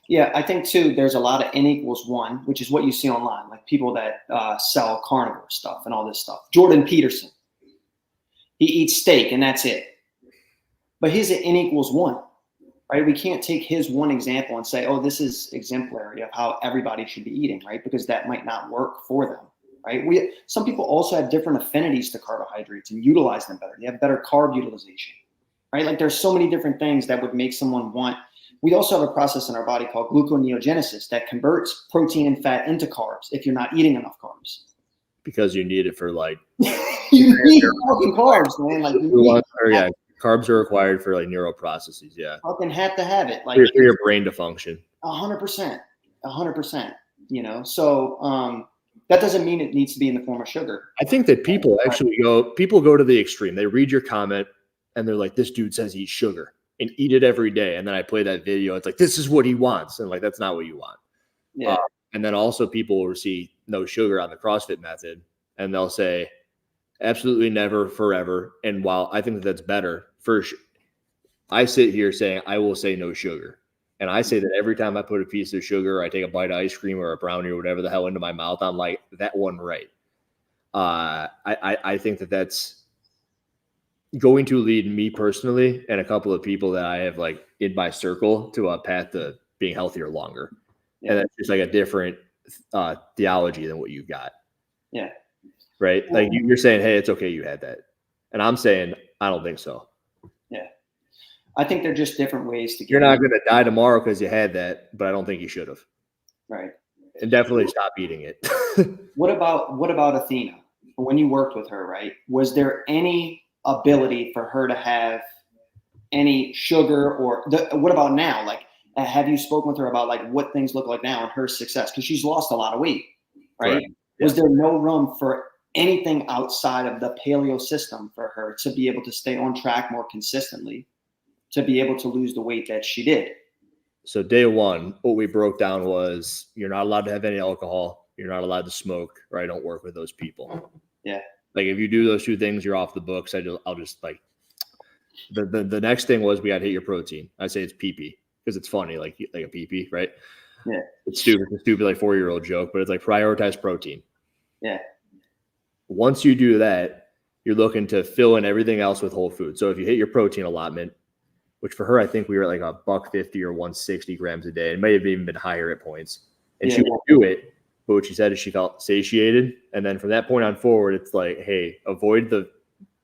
Yeah, I think too, there's a lot of N=1, which is what you see online, like people that sell carnivore stuff and all this stuff. Jordan Peterson, he eats steak and that's it. But he's at N=1, right? We can't take his one example and say, oh, this is exemplary of how everybody should be eating, right? Because that might not work for them, right? Some people also have different affinities to carbohydrates and utilize them better. They have better carb utilization, right? Like there's so many different things that would make someone want. We also have a process in our body called gluconeogenesis that converts protein and fat into carbs if you're not eating enough carbs. Because you need it for like you need fucking carbs, man. Like carbs are required for like neural processes. Yeah, fucking have to have it. Like for your brain to function. 100%, 100%. You know, so that doesn't mean it needs to be in the form of sugar. I think that people go to the extreme. They read your comment and they're like, "This dude says he eats sugar and eat it every day." And then I play that video. It's like, this is what he wants, and like that's not what you want. Yeah. And then also people will see no sugar on the CrossFit method, and they'll say, absolutely never, forever. And while I think that's better, I sit here saying I will say no sugar. And I say that every time I put a piece of sugar, or I take a bite of ice cream or a brownie or whatever the hell into my mouth, I'm like, that one right. I think that that's going to lead me personally and a couple of people that I have like in my circle to a path to being healthier longer. Yeah. And that's just like a different theology than what you've got. Yeah. Right. Like you're saying, hey, it's okay you had that. And I'm saying, I don't think so. Yeah. I think they're just different ways to get. You're not going to die tomorrow because you had that, but I don't think you should have. Right. And definitely stop eating it. What about Athena? When you worked with her, right? Was there any ability for her to have any sugar what about now? Like, have you spoken with her about like what things look like now and her success? Because she's lost a lot of weight, right? Yeah. Was there no room for anything outside of the paleo system for her to be able to stay on track more consistently, to be able to lose the weight that she did? So day one, what we broke down was you're not allowed to have any alcohol. You're not allowed to smoke, or I don't work with those people. Yeah. Like if you do those two things, you're off the books. I'll just like the next thing was we got to hit your protein. I say it's pee because it's funny, like a pee, right? Yeah. It's stupid. It's a stupid like 4-year-old joke, but it's like prioritize protein. Yeah. Once you do that, you're looking to fill in everything else with whole food. So if you hit your protein allotment, which for her, I think we were at like $150 or 160 grams a day. It may have even been higher at points. And she would do it. But what she said is she felt satiated. And then from that point on forward, it's like, hey, avoid the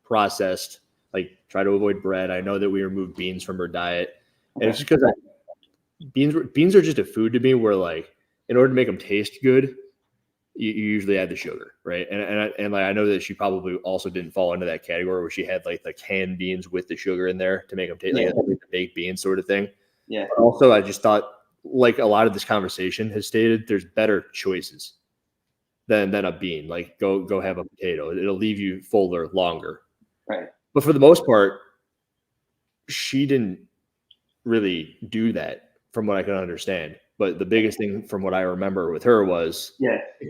processed, like try to avoid bread. I know that we removed beans from her diet. And it's just because beans are just a food to me where like, in order to make them taste good, you usually add the sugar, right? And like I know that she probably also didn't fall into that category where she had like the canned beans with the sugar in there to make them taste like the baked beans sort of thing. Yeah. But also, I just thought, like a lot of this conversation has stated, there's better choices than a bean. Like go have a potato. It'll leave you fuller longer. Right. But for the most part, she didn't really do that from what I can understand. But the biggest thing from what I remember with her was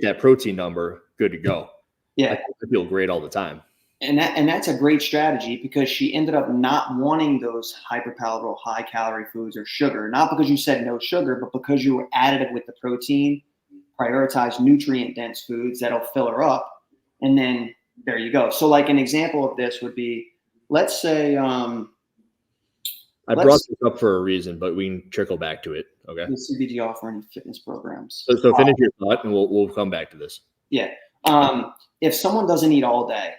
that protein number, good to go. Yeah. I feel great all the time. And that's a great strategy because she ended up not wanting those hyperpalatable, high calorie foods or sugar, not because you said no sugar, but because you were additive with the protein, prioritize nutrient dense foods that'll fill her up. And then there you go. So like an example of this would be, let's say, I brought this up for a reason, but we can trickle back to it. Okay. Does CBG offer any fitness programs? So finish your thought and we'll come back to this. Yeah. If someone doesn't eat all day,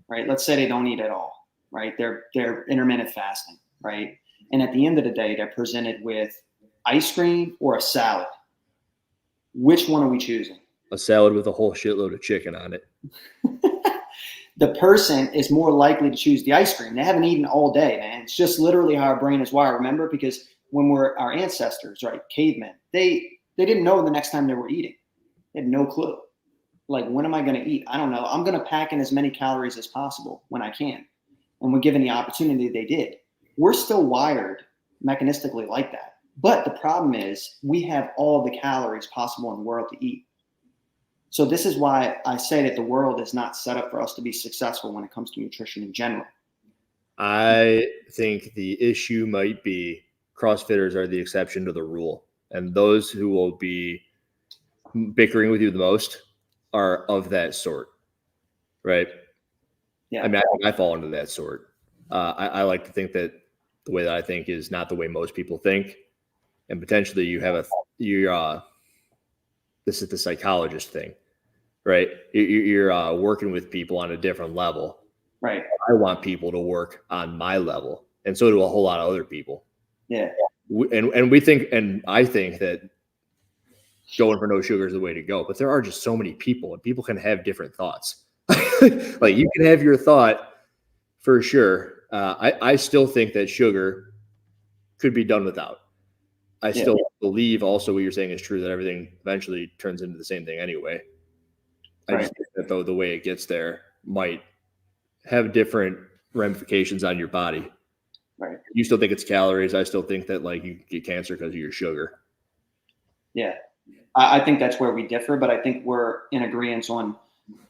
right? Let's say they don't eat at all, right? They're intermittent fasting, right? And at the end of the day, they're presented with ice cream or a salad. Which one are we choosing? A salad with a whole shitload of chicken on it. The person is more likely to choose the ice cream. They haven't eaten all day, man. It's just literally how our brain is wired. Remember, because when our ancestors, right, cavemen, they didn't know the next time they were eating. They had no clue. Like, when am I going to eat? I don't know. I'm going to pack in as many calories as possible when I can. And when given the opportunity, they did. We're still wired mechanistically like that. But the problem is we have all the calories possible in the world to eat. So this is why I say that the world is not set up for us to be successful when it comes to nutrition in general. I think the issue might be CrossFitters are the exception to the rule. And those who will be bickering with you the most are of that sort, right? Yeah. I mean, I fall into that sort. I like to think that the way that I think is not the way most people think. And potentially you have this is the psychologist thing, right? You're working with people on a different level. Right. I want people to work on my level. and so do a whole lot of other people. Yeah. And we think, and I think that going for no sugar is the way to go. But there are just so many people, and people can have different thoughts. Like you can have your thought for sure. I still think that sugar could be done without. I still believe also what you're saying is true, that everything eventually turns into the same thing anyway. I just think that though the way it gets there might have different ramifications on your body. Right. You still think it's calories. I still think that like you get cancer because of your sugar. Yeah. I think that's where we differ, but I think we're in agreement on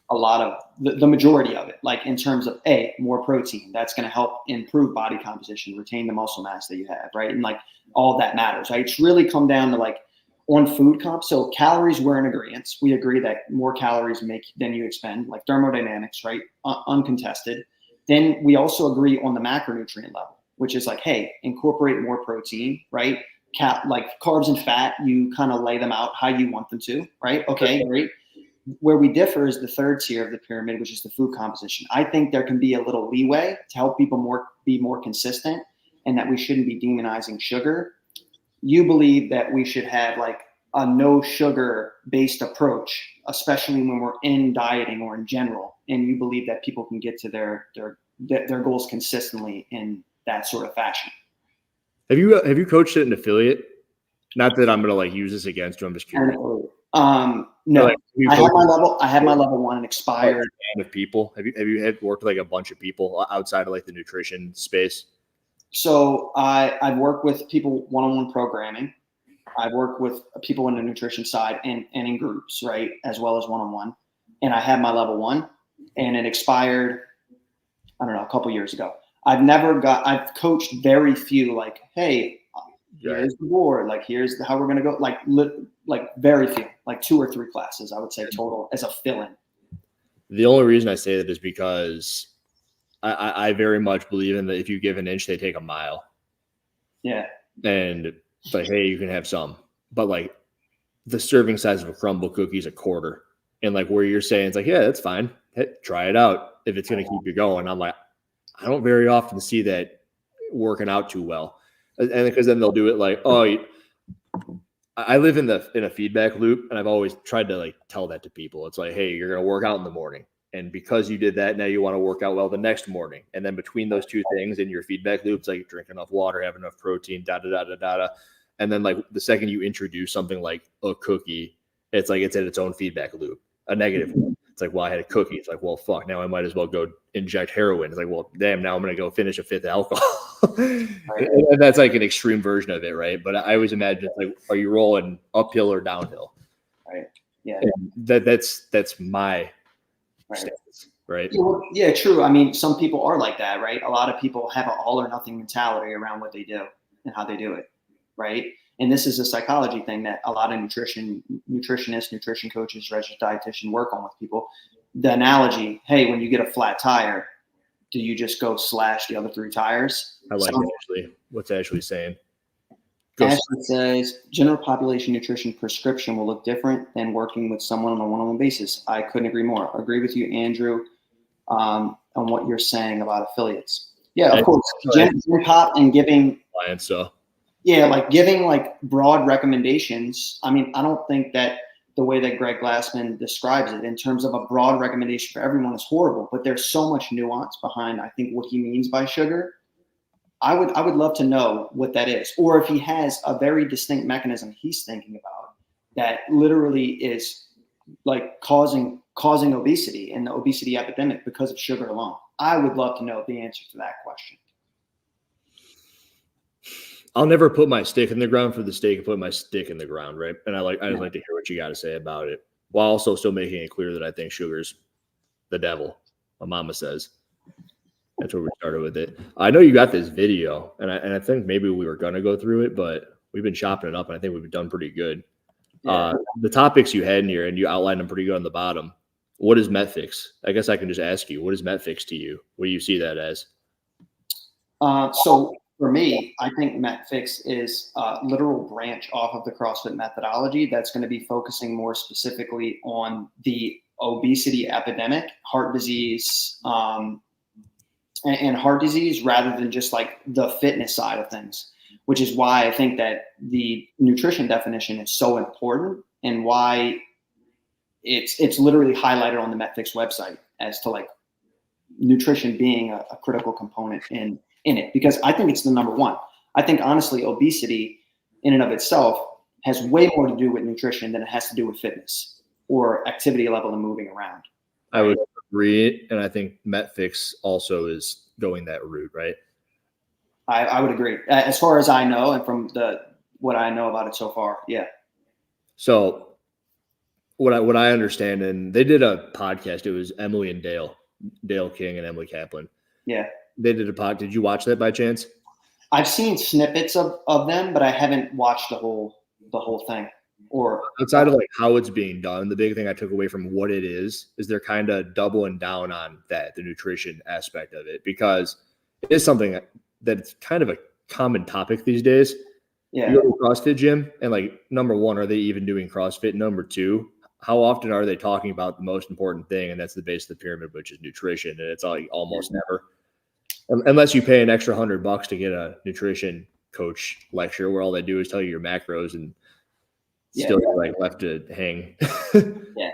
a lot of the majority of it, like in terms of more protein. That's going to help improve body composition, retain the muscle mass that you have, right? And like all that matters, right? It's really come down to like on food comp. So calories, we're in agreement. We agree that more calories make than you expend, like thermodynamics, right? Uncontested. Then we also agree on the macronutrient level, which is like, hey, incorporate more protein, right? Like carbs and fat, you kind of lay them out how you want them to, right? Okay, great. Where we differ is the third tier of the pyramid, which is the food composition. I think there can be a little leeway to help people be more consistent, and that we shouldn't be demonizing sugar. You believe that we should have like a no sugar based approach, especially when we're in dieting or in general, and you believe that people can get to their goals consistently in that sort of fashion. Have you coached at an affiliate? Not that I'm gonna like use this against you. I'm just curious. No, like, I had my level 1 and expired. Of people, have you had worked with like a bunch of people outside of like the nutrition space? So I've worked with people one-on-one programming. I've worked with people in the nutrition side and in groups, right, as well as one-on-one. And I had my level 1, and it expired, I don't know, a couple years ago. I've coached very few, like, hey, here's the board, like here's how we're gonna go, like very few, like 2 or 3 classes, I would say total as a fill-in. The only reason I say that is because I very much believe in that if you give an inch, they take a mile. Yeah. And it's like, hey, you can have some, but like the serving size of a crumble cookie is a quarter. And like where you're saying, it's like, yeah, that's fine. Hey, try it out if it's going to keep you going. I'm like, I don't very often see that working out too well. And because then they'll do it like, oh, I live in a feedback loop, and I've always tried to like tell that to people. It's like, hey, you're going to work out in the morning. And because you did that, now you want to work out well the next morning. And then between those two things in your feedback loops, like drink enough water, have enough protein, da. And then like the second you introduce something like a cookie, it's like it's in its own feedback loop, a negative one. It's like, well, I had a cookie. It's like, well, fuck, now I might as well go inject heroin. It's like, well, damn, now I'm going to go finish a 5th of alcohol. Right. And that's like an extreme version of it, right? But I always imagine it's like, are you rolling uphill or downhill? Right. Yeah. And that's my stance, right? Yeah, true. I mean, some people are like that, right? A lot of people have an all or nothing mentality around what they do and how they do it, right? And this is a psychology thing that a lot of nutritionists, nutrition coaches, registered dietitian work on with people. The analogy, hey, when you get a flat tire, do you just go slash the other 3 tires? I like it, actually. What's Ashley saying? Ashley says, general population nutrition prescription will look different than working with someone on a one-on-one basis. I couldn't agree more. Agree with you, Andrew, on what you're saying about affiliates. Yeah, of course. Gen Pop and giving clients, so. Yeah, like giving like broad recommendations. I mean, I don't think that the way that Greg Glassman describes it in terms of a broad recommendation for everyone is horrible, but there's so much nuance behind, I think, what he means by sugar. I would love to know what that is, or if he has a very distinct mechanism he's thinking about that literally is like causing obesity and the obesity epidemic because of sugar alone. I would love to know the answer to that question. I'll never put my stick in the ground for the sake of putting my stick in the ground, right? And I just like to hear what you got to say about it, while also still making it clear that I think sugar's the devil. My mama says. That's where we started with it. I know you got this video, and I think maybe we were gonna go through it, but we've been chopping it up, and I think we've done pretty good. Yeah. The topics you had in here, and you outlined them pretty good on the bottom. What is MetFix? I guess I can just ask you, what is MetFix to you? What do you see that as? So for me, I think MetFix is a literal branch off of the CrossFit methodology that's going to be focusing more specifically on the obesity epidemic, heart disease, and heart disease rather than just like the fitness side of things, which is why I think that the nutrition definition is so important and why it's literally highlighted on the MetFix website as to like nutrition being a critical component in it, because I think it's the number one. I think honestly, obesity in and of itself has way more to do with nutrition than it has to do with fitness or activity level and moving around. I would agree, and I think MetFix also is going that route, right? I would agree, as far as I know, and from what I know about it so far. Yeah. So what I understand, and they did a podcast. It was Emily and Dale King and Emily Kaplan. Yeah. They did a pod. Did you watch that by chance? I've seen snippets of them, but I haven't watched the whole thing. Or outside of like how it's being done, the big thing I took away from what it is they're kind of doubling down on that, the nutrition aspect of it, because it is something that's kind of a common topic these days. Yeah. You go to a CrossFit gym and like, number one, are they even doing CrossFit? Number two, how often are they talking about the most important thing? And that's the base of the pyramid, which is nutrition. And it's like almost never, unless you pay an extra $100 to get a nutrition coach lecture where all they do is tell you your macros and still like left to hang. Yeah.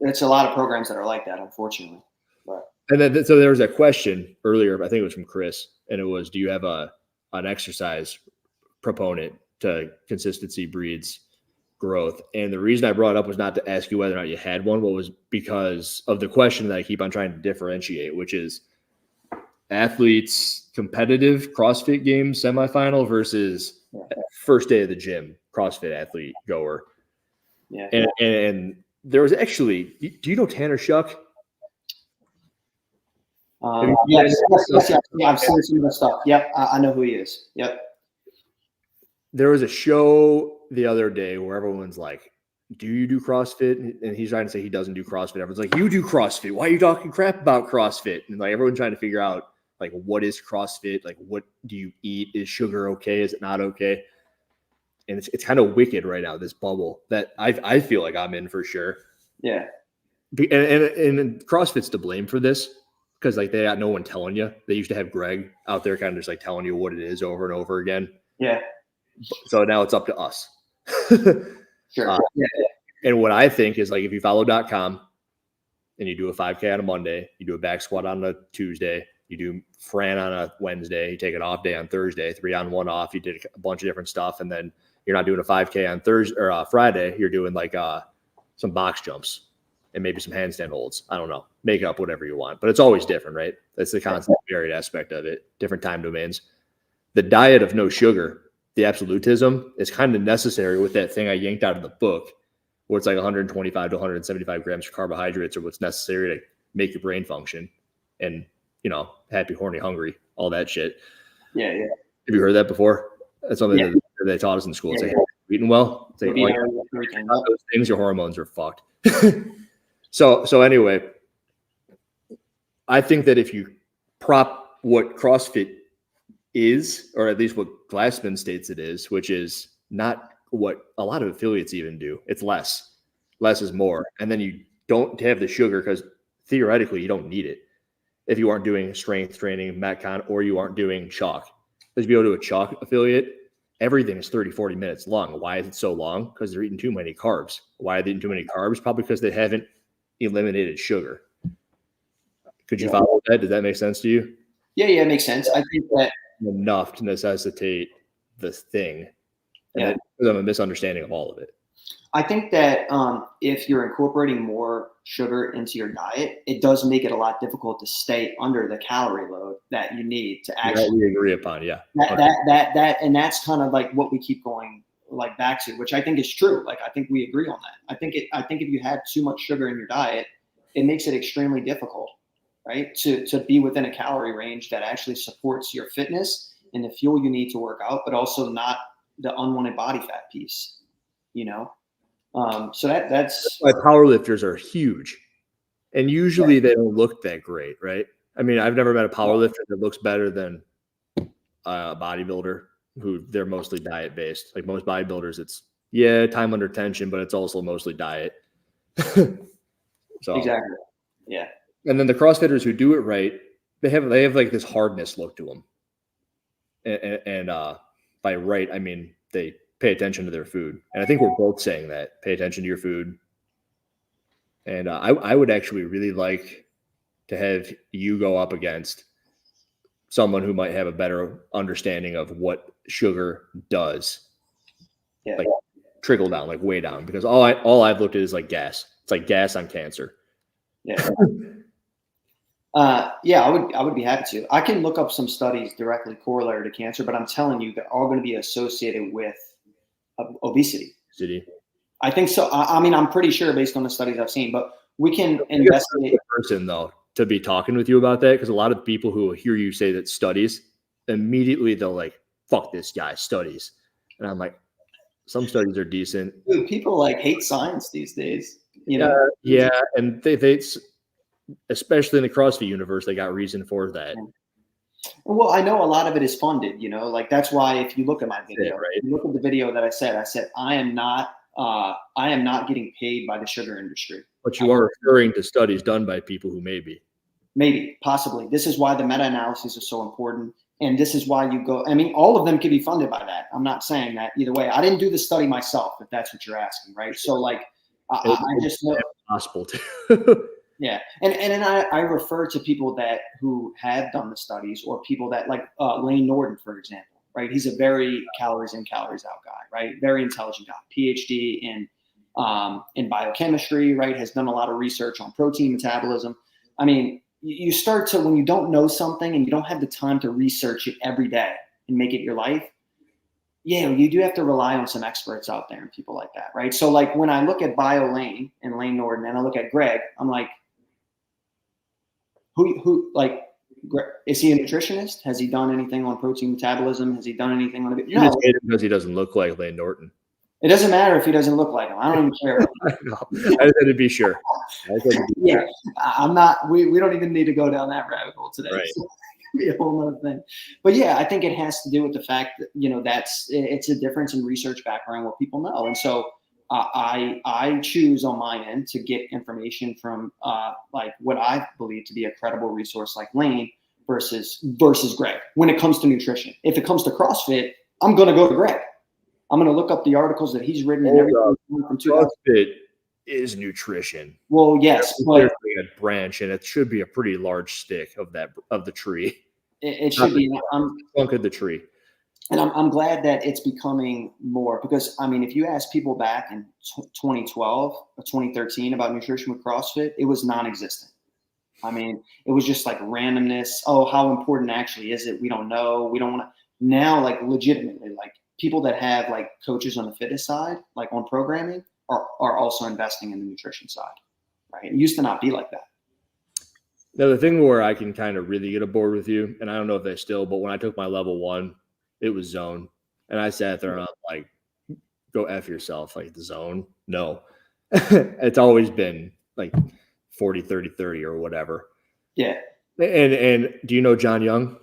It's a lot of programs that are like that, unfortunately. But and then so there was a question earlier, I think it was from Chris, and it was, do you have an exercise proponent to consistency breeds growth? And the reason I brought it up was not to ask you whether or not you had one, but was because of the question that I keep on trying to differentiate, which is athletes competitive CrossFit games semifinal versus first day of the gym CrossFit athlete goer. Yeah. And there was actually, do you know Tanner Shuck? Yes, I've seen some of the stuff. Yep, I know who he is. Yep. There was a show the other day where everyone's like, do you do CrossFit? And he's trying to say he doesn't do CrossFit. Everyone's like, you do CrossFit. Why are you talking crap about CrossFit? And like everyone's trying to figure out like, what is CrossFit? Like, what do you eat? Is sugar okay? Is it not okay? And it's kind of wicked right now, this bubble that I feel like I'm in for sure. Yeah. And CrossFit's to blame for this because like they got no one telling you. They used to have Greg out there kind of just like telling you what it is over and over again. Yeah. So now it's up to us. Sure. And what I think is like if you follow .com and you do a 5K on a Monday, you do a back squat on a Tuesday, you do Fran on a Wednesday, you take an off day on Thursday, 3 on 1 off, you did a bunch of different stuff, and then you're not doing a 5K on Thursday or Friday, you're doing like some box jumps and maybe some handstand holds. I don't know. Make up whatever you want, but it's always different, right? That's the constant varied aspect of it, different time domains. The diet of no sugar, the absolutism, is kind of necessary with that thing I yanked out of the book where it's like 125 to 175 grams of carbohydrates are what's necessary to make your brain function and, you know, happy, horny, hungry, all that shit. Yeah. Have you heard that before? That's something that they taught us in school. It's like, hey, eating well. It's like, those things, your hormones are fucked. So anyway, I think that if you prop what CrossFit is, or at least what Glassman states it is, which is not what a lot of affiliates even do. It's less. Less is more. And then you don't have the sugar because theoretically you don't need it if you aren't doing strength training, Metcon, or you aren't doing chalk. Because if you go to a chalk affiliate, everything is 30, 40 minutes long. Why is it so long? Because they're eating too many carbs. Why are they eating too many carbs? Probably because they haven't eliminated sugar. Could you follow that? Does that make sense to you? Yeah, it makes sense. I think that enough to necessitate this thing. And I'm a misunderstanding of all of it. I think that if you're incorporating more sugar into your diet, it does make it a lot difficult to stay under the calorie load that you need to actually we agree upon. Yeah. That and that's kind of like what we keep going like back to, which I think is true. Like, I think we agree on that. I think if you had too much sugar in your diet, it makes it extremely difficult, right? To be within a calorie range that actually supports your fitness and the fuel you need to work out, but also not the unwanted body fat piece, you know? So that's why powerlifters are huge. And usually they don't look that great, right? I mean, I've never met a powerlifter that looks better than a bodybuilder who they're mostly diet based. Like most bodybuilders, it's time under tension, but it's also mostly diet. So exactly. Yeah. And then the CrossFitters who do it right, they have like this hardness look to them. And by right, I mean they pay attention to their food. And I think we're both saying that. Pay attention to your food. And I would actually really like to have you go up against someone who might have a better understanding of what sugar does. Yeah. Like trickle down, like way down, because all I've looked at is like gas. It's like gas on cancer. Yeah. Yeah, I would be happy to. I can look up some studies directly correlated to cancer, but I'm telling you, they're all going to be associated with obesity. City. I think so. I mean, I'm pretty sure based on the studies I've seen, but we can investigate. Person though to be talking with you about that, because a lot of people who hear you say that studies, immediately they'll like, fuck this guy, studies. And I'm like, some studies are decent. Dude, people like hate science these days. You know? Yeah, and they especially in the CrossFit universe, they got reason for that. Well, I know a lot of it is funded, you know, like that's why if you look at my video, right? you look at the video that I said I am not getting paid by the sugar industry. But you are referring to studies done by people who maybe, possibly. This is why the meta-analysis is so important. And this is why you go, I mean, all of them can be funded by that. I'm not saying that either way. I didn't do the study myself, if that's what you're asking, right? So like, I just know. Possible to. Yeah. And then I refer to people who have done the studies, or people that like Lane Norton, for example, right? He's a very calories in, calories out guy, right? Very intelligent guy, PhD in biochemistry, right? Has done a lot of research on protein metabolism. I mean, you start to, when you don't know something and you don't have the time to research it every day and make it your life, yeah, you do have to rely on some experts out there and people like that, right? So like when I look at Lane and Lane Norton and I look at Greg, I'm like, who like, is he a nutritionist? Has he done anything on protein metabolism? Has he done anything on it? No. Just hate him because he doesn't look like Lane Norton. It doesn't matter if he doesn't look like him. I don't even care. I just had to be sure. Yeah, I'm not. We don't even need to go down that rabbit hole today. Right. So it'd be a whole other thing. But yeah, I think it has to do with the fact that it's a difference in research background, what people know, and so I choose on my end to get information from like what I believe to be a credible resource like Lane versus Greg when it comes to nutrition. If it comes to CrossFit, I'm going to go to Greg. I'm going to look up the articles that he's written and everything from CrossFit is nutrition. Well, yes, but a branch, and it should be a pretty large stick of the tree. It should be trunk of the tree. And I'm glad that it's becoming more, because I mean, if you ask people back in 2012 or 2013 about nutrition with CrossFit, it was non-existent. I mean, it was just like randomness. Oh, how important actually is it? We don't know. We don't want to. Now, like legitimately, like people that have like coaches on the fitness side, like on programming, are also investing in the nutrition side, right? It used to not be like that. Now, the thing where I can kind of really get aboard with you, and I don't know if they still, but when I took my level 1, it was zone. And I sat there and I'm like, go F yourself. Like the zone. No, it's always been like 40, 30, 30 or whatever. Yeah. And do you know John Young?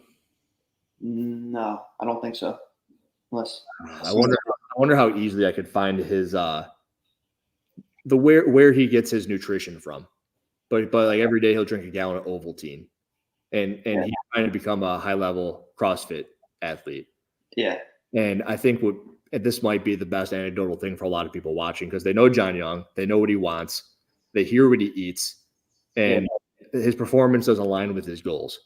No, I don't think so. Unless I wonder how easily I could find his where he gets his nutrition from. But like every day he'll drink a gallon of Ovaltine, and he's trying to become a high level CrossFit athlete. Yeah. And I think this might be the best anecdotal thing for a lot of people watching, because they know John Young, they know what he wants, they hear what he eats, and his performance doesn't align with his goals.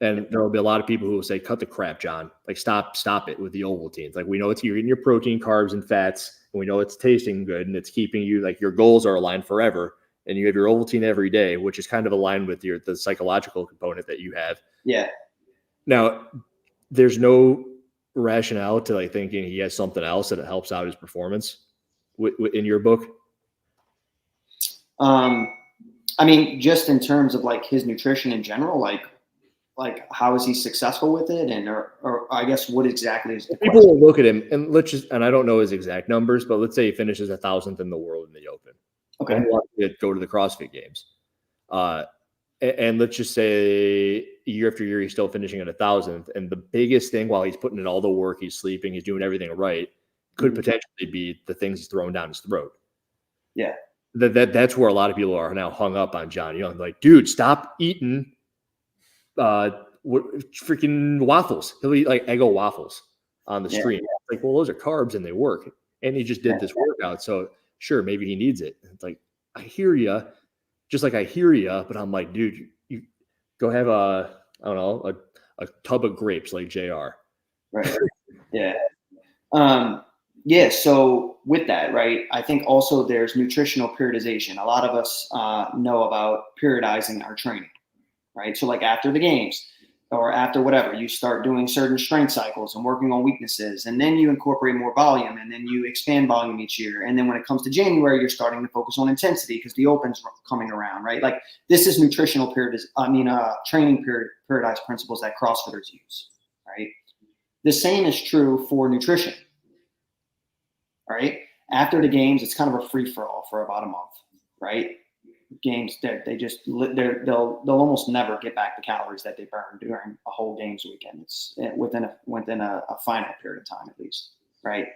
And there will be a lot of people who will say, cut the crap, John. Like, stop it with the Ovaltines. Like, we know you're getting your protein, carbs, and fats, and we know it's tasting good, and it's keeping you, like, your goals are aligned forever. And you have your Ovaltine every day, which is kind of aligned with the psychological component that you have. Yeah. Now, there's no rationale to like thinking he has something else that helps out his performance in your book. I mean, just in terms of like his nutrition in general, like how is he successful with it, and or I guess what exactly is the people question? Will look at him and I don't know his exact numbers, but let's say he finishes 1,000th in the world in the Open. Okay. And go to the CrossFit Games. And let's just say year after year, he's still finishing at 1,000th. And the biggest thing, while he's putting in all the work, he's sleeping, he's doing everything right, could potentially be the things he's throwing down his throat. Yeah. That's where a lot of people are now hung up on John Young. Like, dude, stop eating freaking waffles. He'll eat like Eggo waffles on the stream. Like, well, those are carbs and they work. And he just did this workout. So sure, maybe he needs it. It's like, I hear you. Just like I hear you, but I'm like, dude, you go have a tub of grapes like JR. Right. Yeah. So with that, right, I think also there's nutritional periodization. A lot of us know about periodizing our training, right? So like after the games or after whatever, you start doing certain strength cycles and working on weaknesses, and then you incorporate more volume, and then you expand volume each year. And then when it comes to January, you're starting to focus on intensity because the Open's coming around, right? Like this is nutritional training periodized principles that CrossFitters use, right? The same is true for nutrition. All right. After the games, it's kind of a free for all for about a month, right? Games they'll almost never get back the calories that they burned during a whole games weekend. It's within a finite period of time at least, right?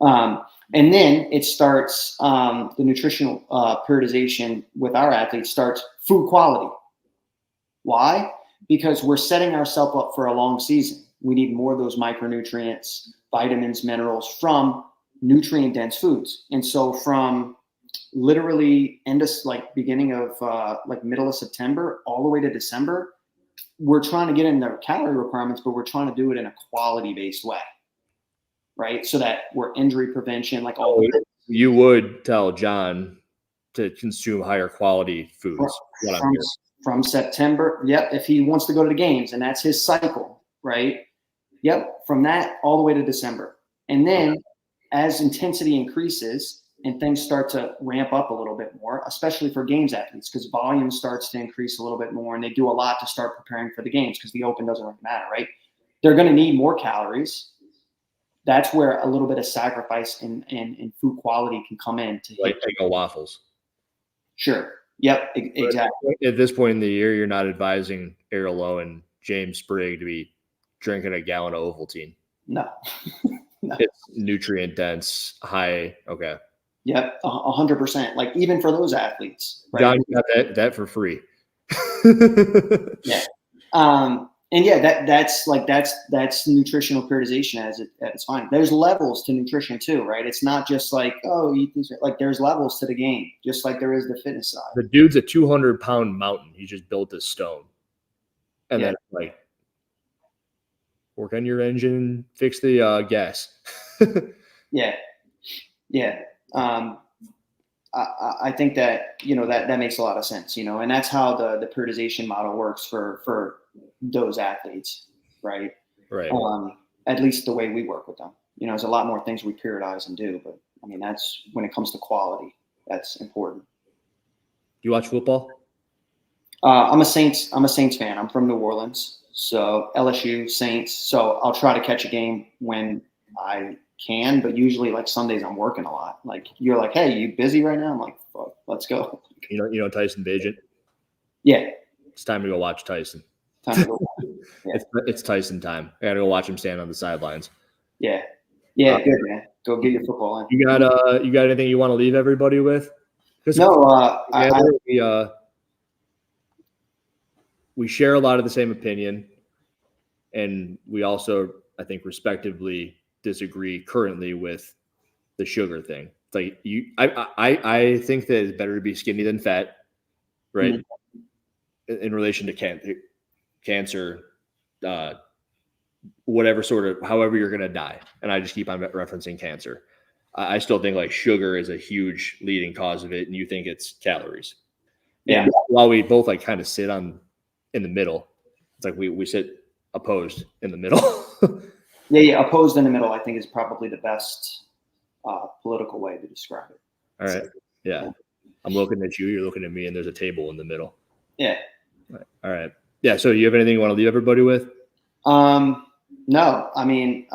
And then it starts the nutritional periodization with our athletes starts food quality. Why? Because we're setting ourselves up for a long season. We need more of those micronutrients, vitamins, minerals from nutrient dense foods. And so from literally beginning of middle of September all the way to December, we're trying to get in the calorie requirements, but we're trying to do it in a quality based way, right? So that we're injury prevention, like all of it. You would tell John to consume higher quality foods. From September. Yep. If he wants to go to the games and that's his cycle, right? Yep. From that all the way to December. And then as intensity increases and things start to ramp up a little bit more, especially for games athletes, because volume starts to increase a little bit more and they do a lot to start preparing for the games because the Open doesn't really matter, right? They're going to need more calories. That's where a little bit of sacrifice in food quality can come in. Like Eggo waffles. Sure. Yep, exactly. At this point in the year, you're not advising Errol Lowe and James Sprigg to be drinking a gallon of Ovaltine. No. No. It's nutrient dense, high. Okay. Yep, 100%. Like even for those athletes, right? John, you got that for free. Yeah. And yeah, that's nutritional periodization at its fine. There's levels to nutrition too, right? It's not just like, oh, eat these. Like there's levels to the game, just like there is the fitness side. The dude's a 200-pound mountain. He just built a stone, and then like work on your engine, fix the gas. Yeah. I think that that makes a lot of sense, and that's how the periodization model works for those athletes, right? Right. At least the way we work with them, there's a lot more things we periodize and do, but I mean that's when it comes to quality, that's important. Do you watch football? I'm a Saints fan. I'm from New Orleans, so LSU Saints. So I'll try to catch a game when I can, but usually like Sundays I'm working a lot. Like you're like, hey, you busy right now? I'm like, fuck, let's go. You know Tyson Bagent? Yeah. It's time to go watch Tyson. Time to go watch. Yeah. It's Tyson time. I gotta go watch him stand on the sidelines. Yeah. Yeah, good man. Go get your football in. You got anything you want to leave everybody with? No, we share a lot of the same opinion, and we also, I think, respectively disagree currently with the sugar thing. It's like I think that it's better to be skinny than fat, right? Mm-hmm. In relation to cancer, whatever sort of, however you're going to die. And I just keep on referencing cancer. I still think like sugar is a huge leading cause of it. And you think it's calories. Yeah. And while we both like kind of sit in the middle, it's like we sit opposed in the middle. Yeah. Opposed in the middle, I think is probably the best political way to describe it. All right. Yeah. I'm looking at you, you're looking at me, and there's a table in the middle. Yeah. All right. Yeah. So you have anything you want to leave everybody with? No, I mean,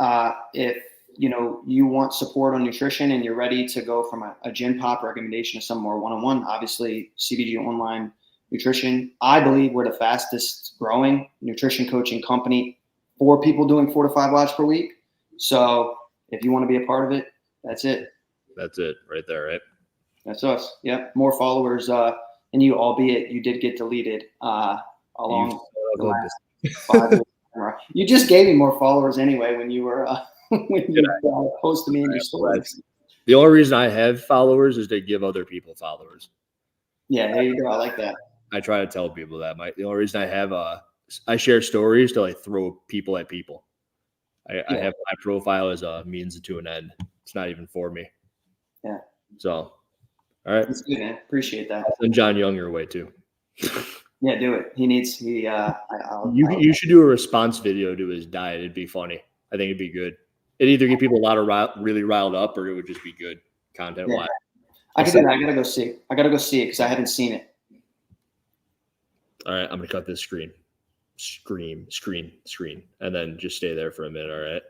if you want support on nutrition and you're ready to go from a gym pop recommendation to some more one-on-one, obviously CBG Online Nutrition. I believe we're the fastest growing nutrition coaching company for people doing 4 to 5 watts per week. So if you want to be a part of it, that's it. That's it right there, right? That's us. Yep. More followers than you, albeit you did get deleted along. the last 5 years. You just gave me more followers anyway when you were when you posted me in your stories. The only reason I have followers is to give other people followers. Yeah, there you go. I like that. I try to tell people that. The only reason I have I share stories to like throw people at people. I have my profile as a means to an end. It's not even for me. Yeah. So, all right. That's good, man. Appreciate that. I'll send John Young your way too. Yeah, do it. You should do a response video to his diet. It'd be funny. I think it'd be good. It'd either get people a lot of really riled up, or it would just be good content wise. I can do that. I gotta go see it because I haven't seen it. All right, I'm gonna cut this screen, and then just stay there for a minute. All right.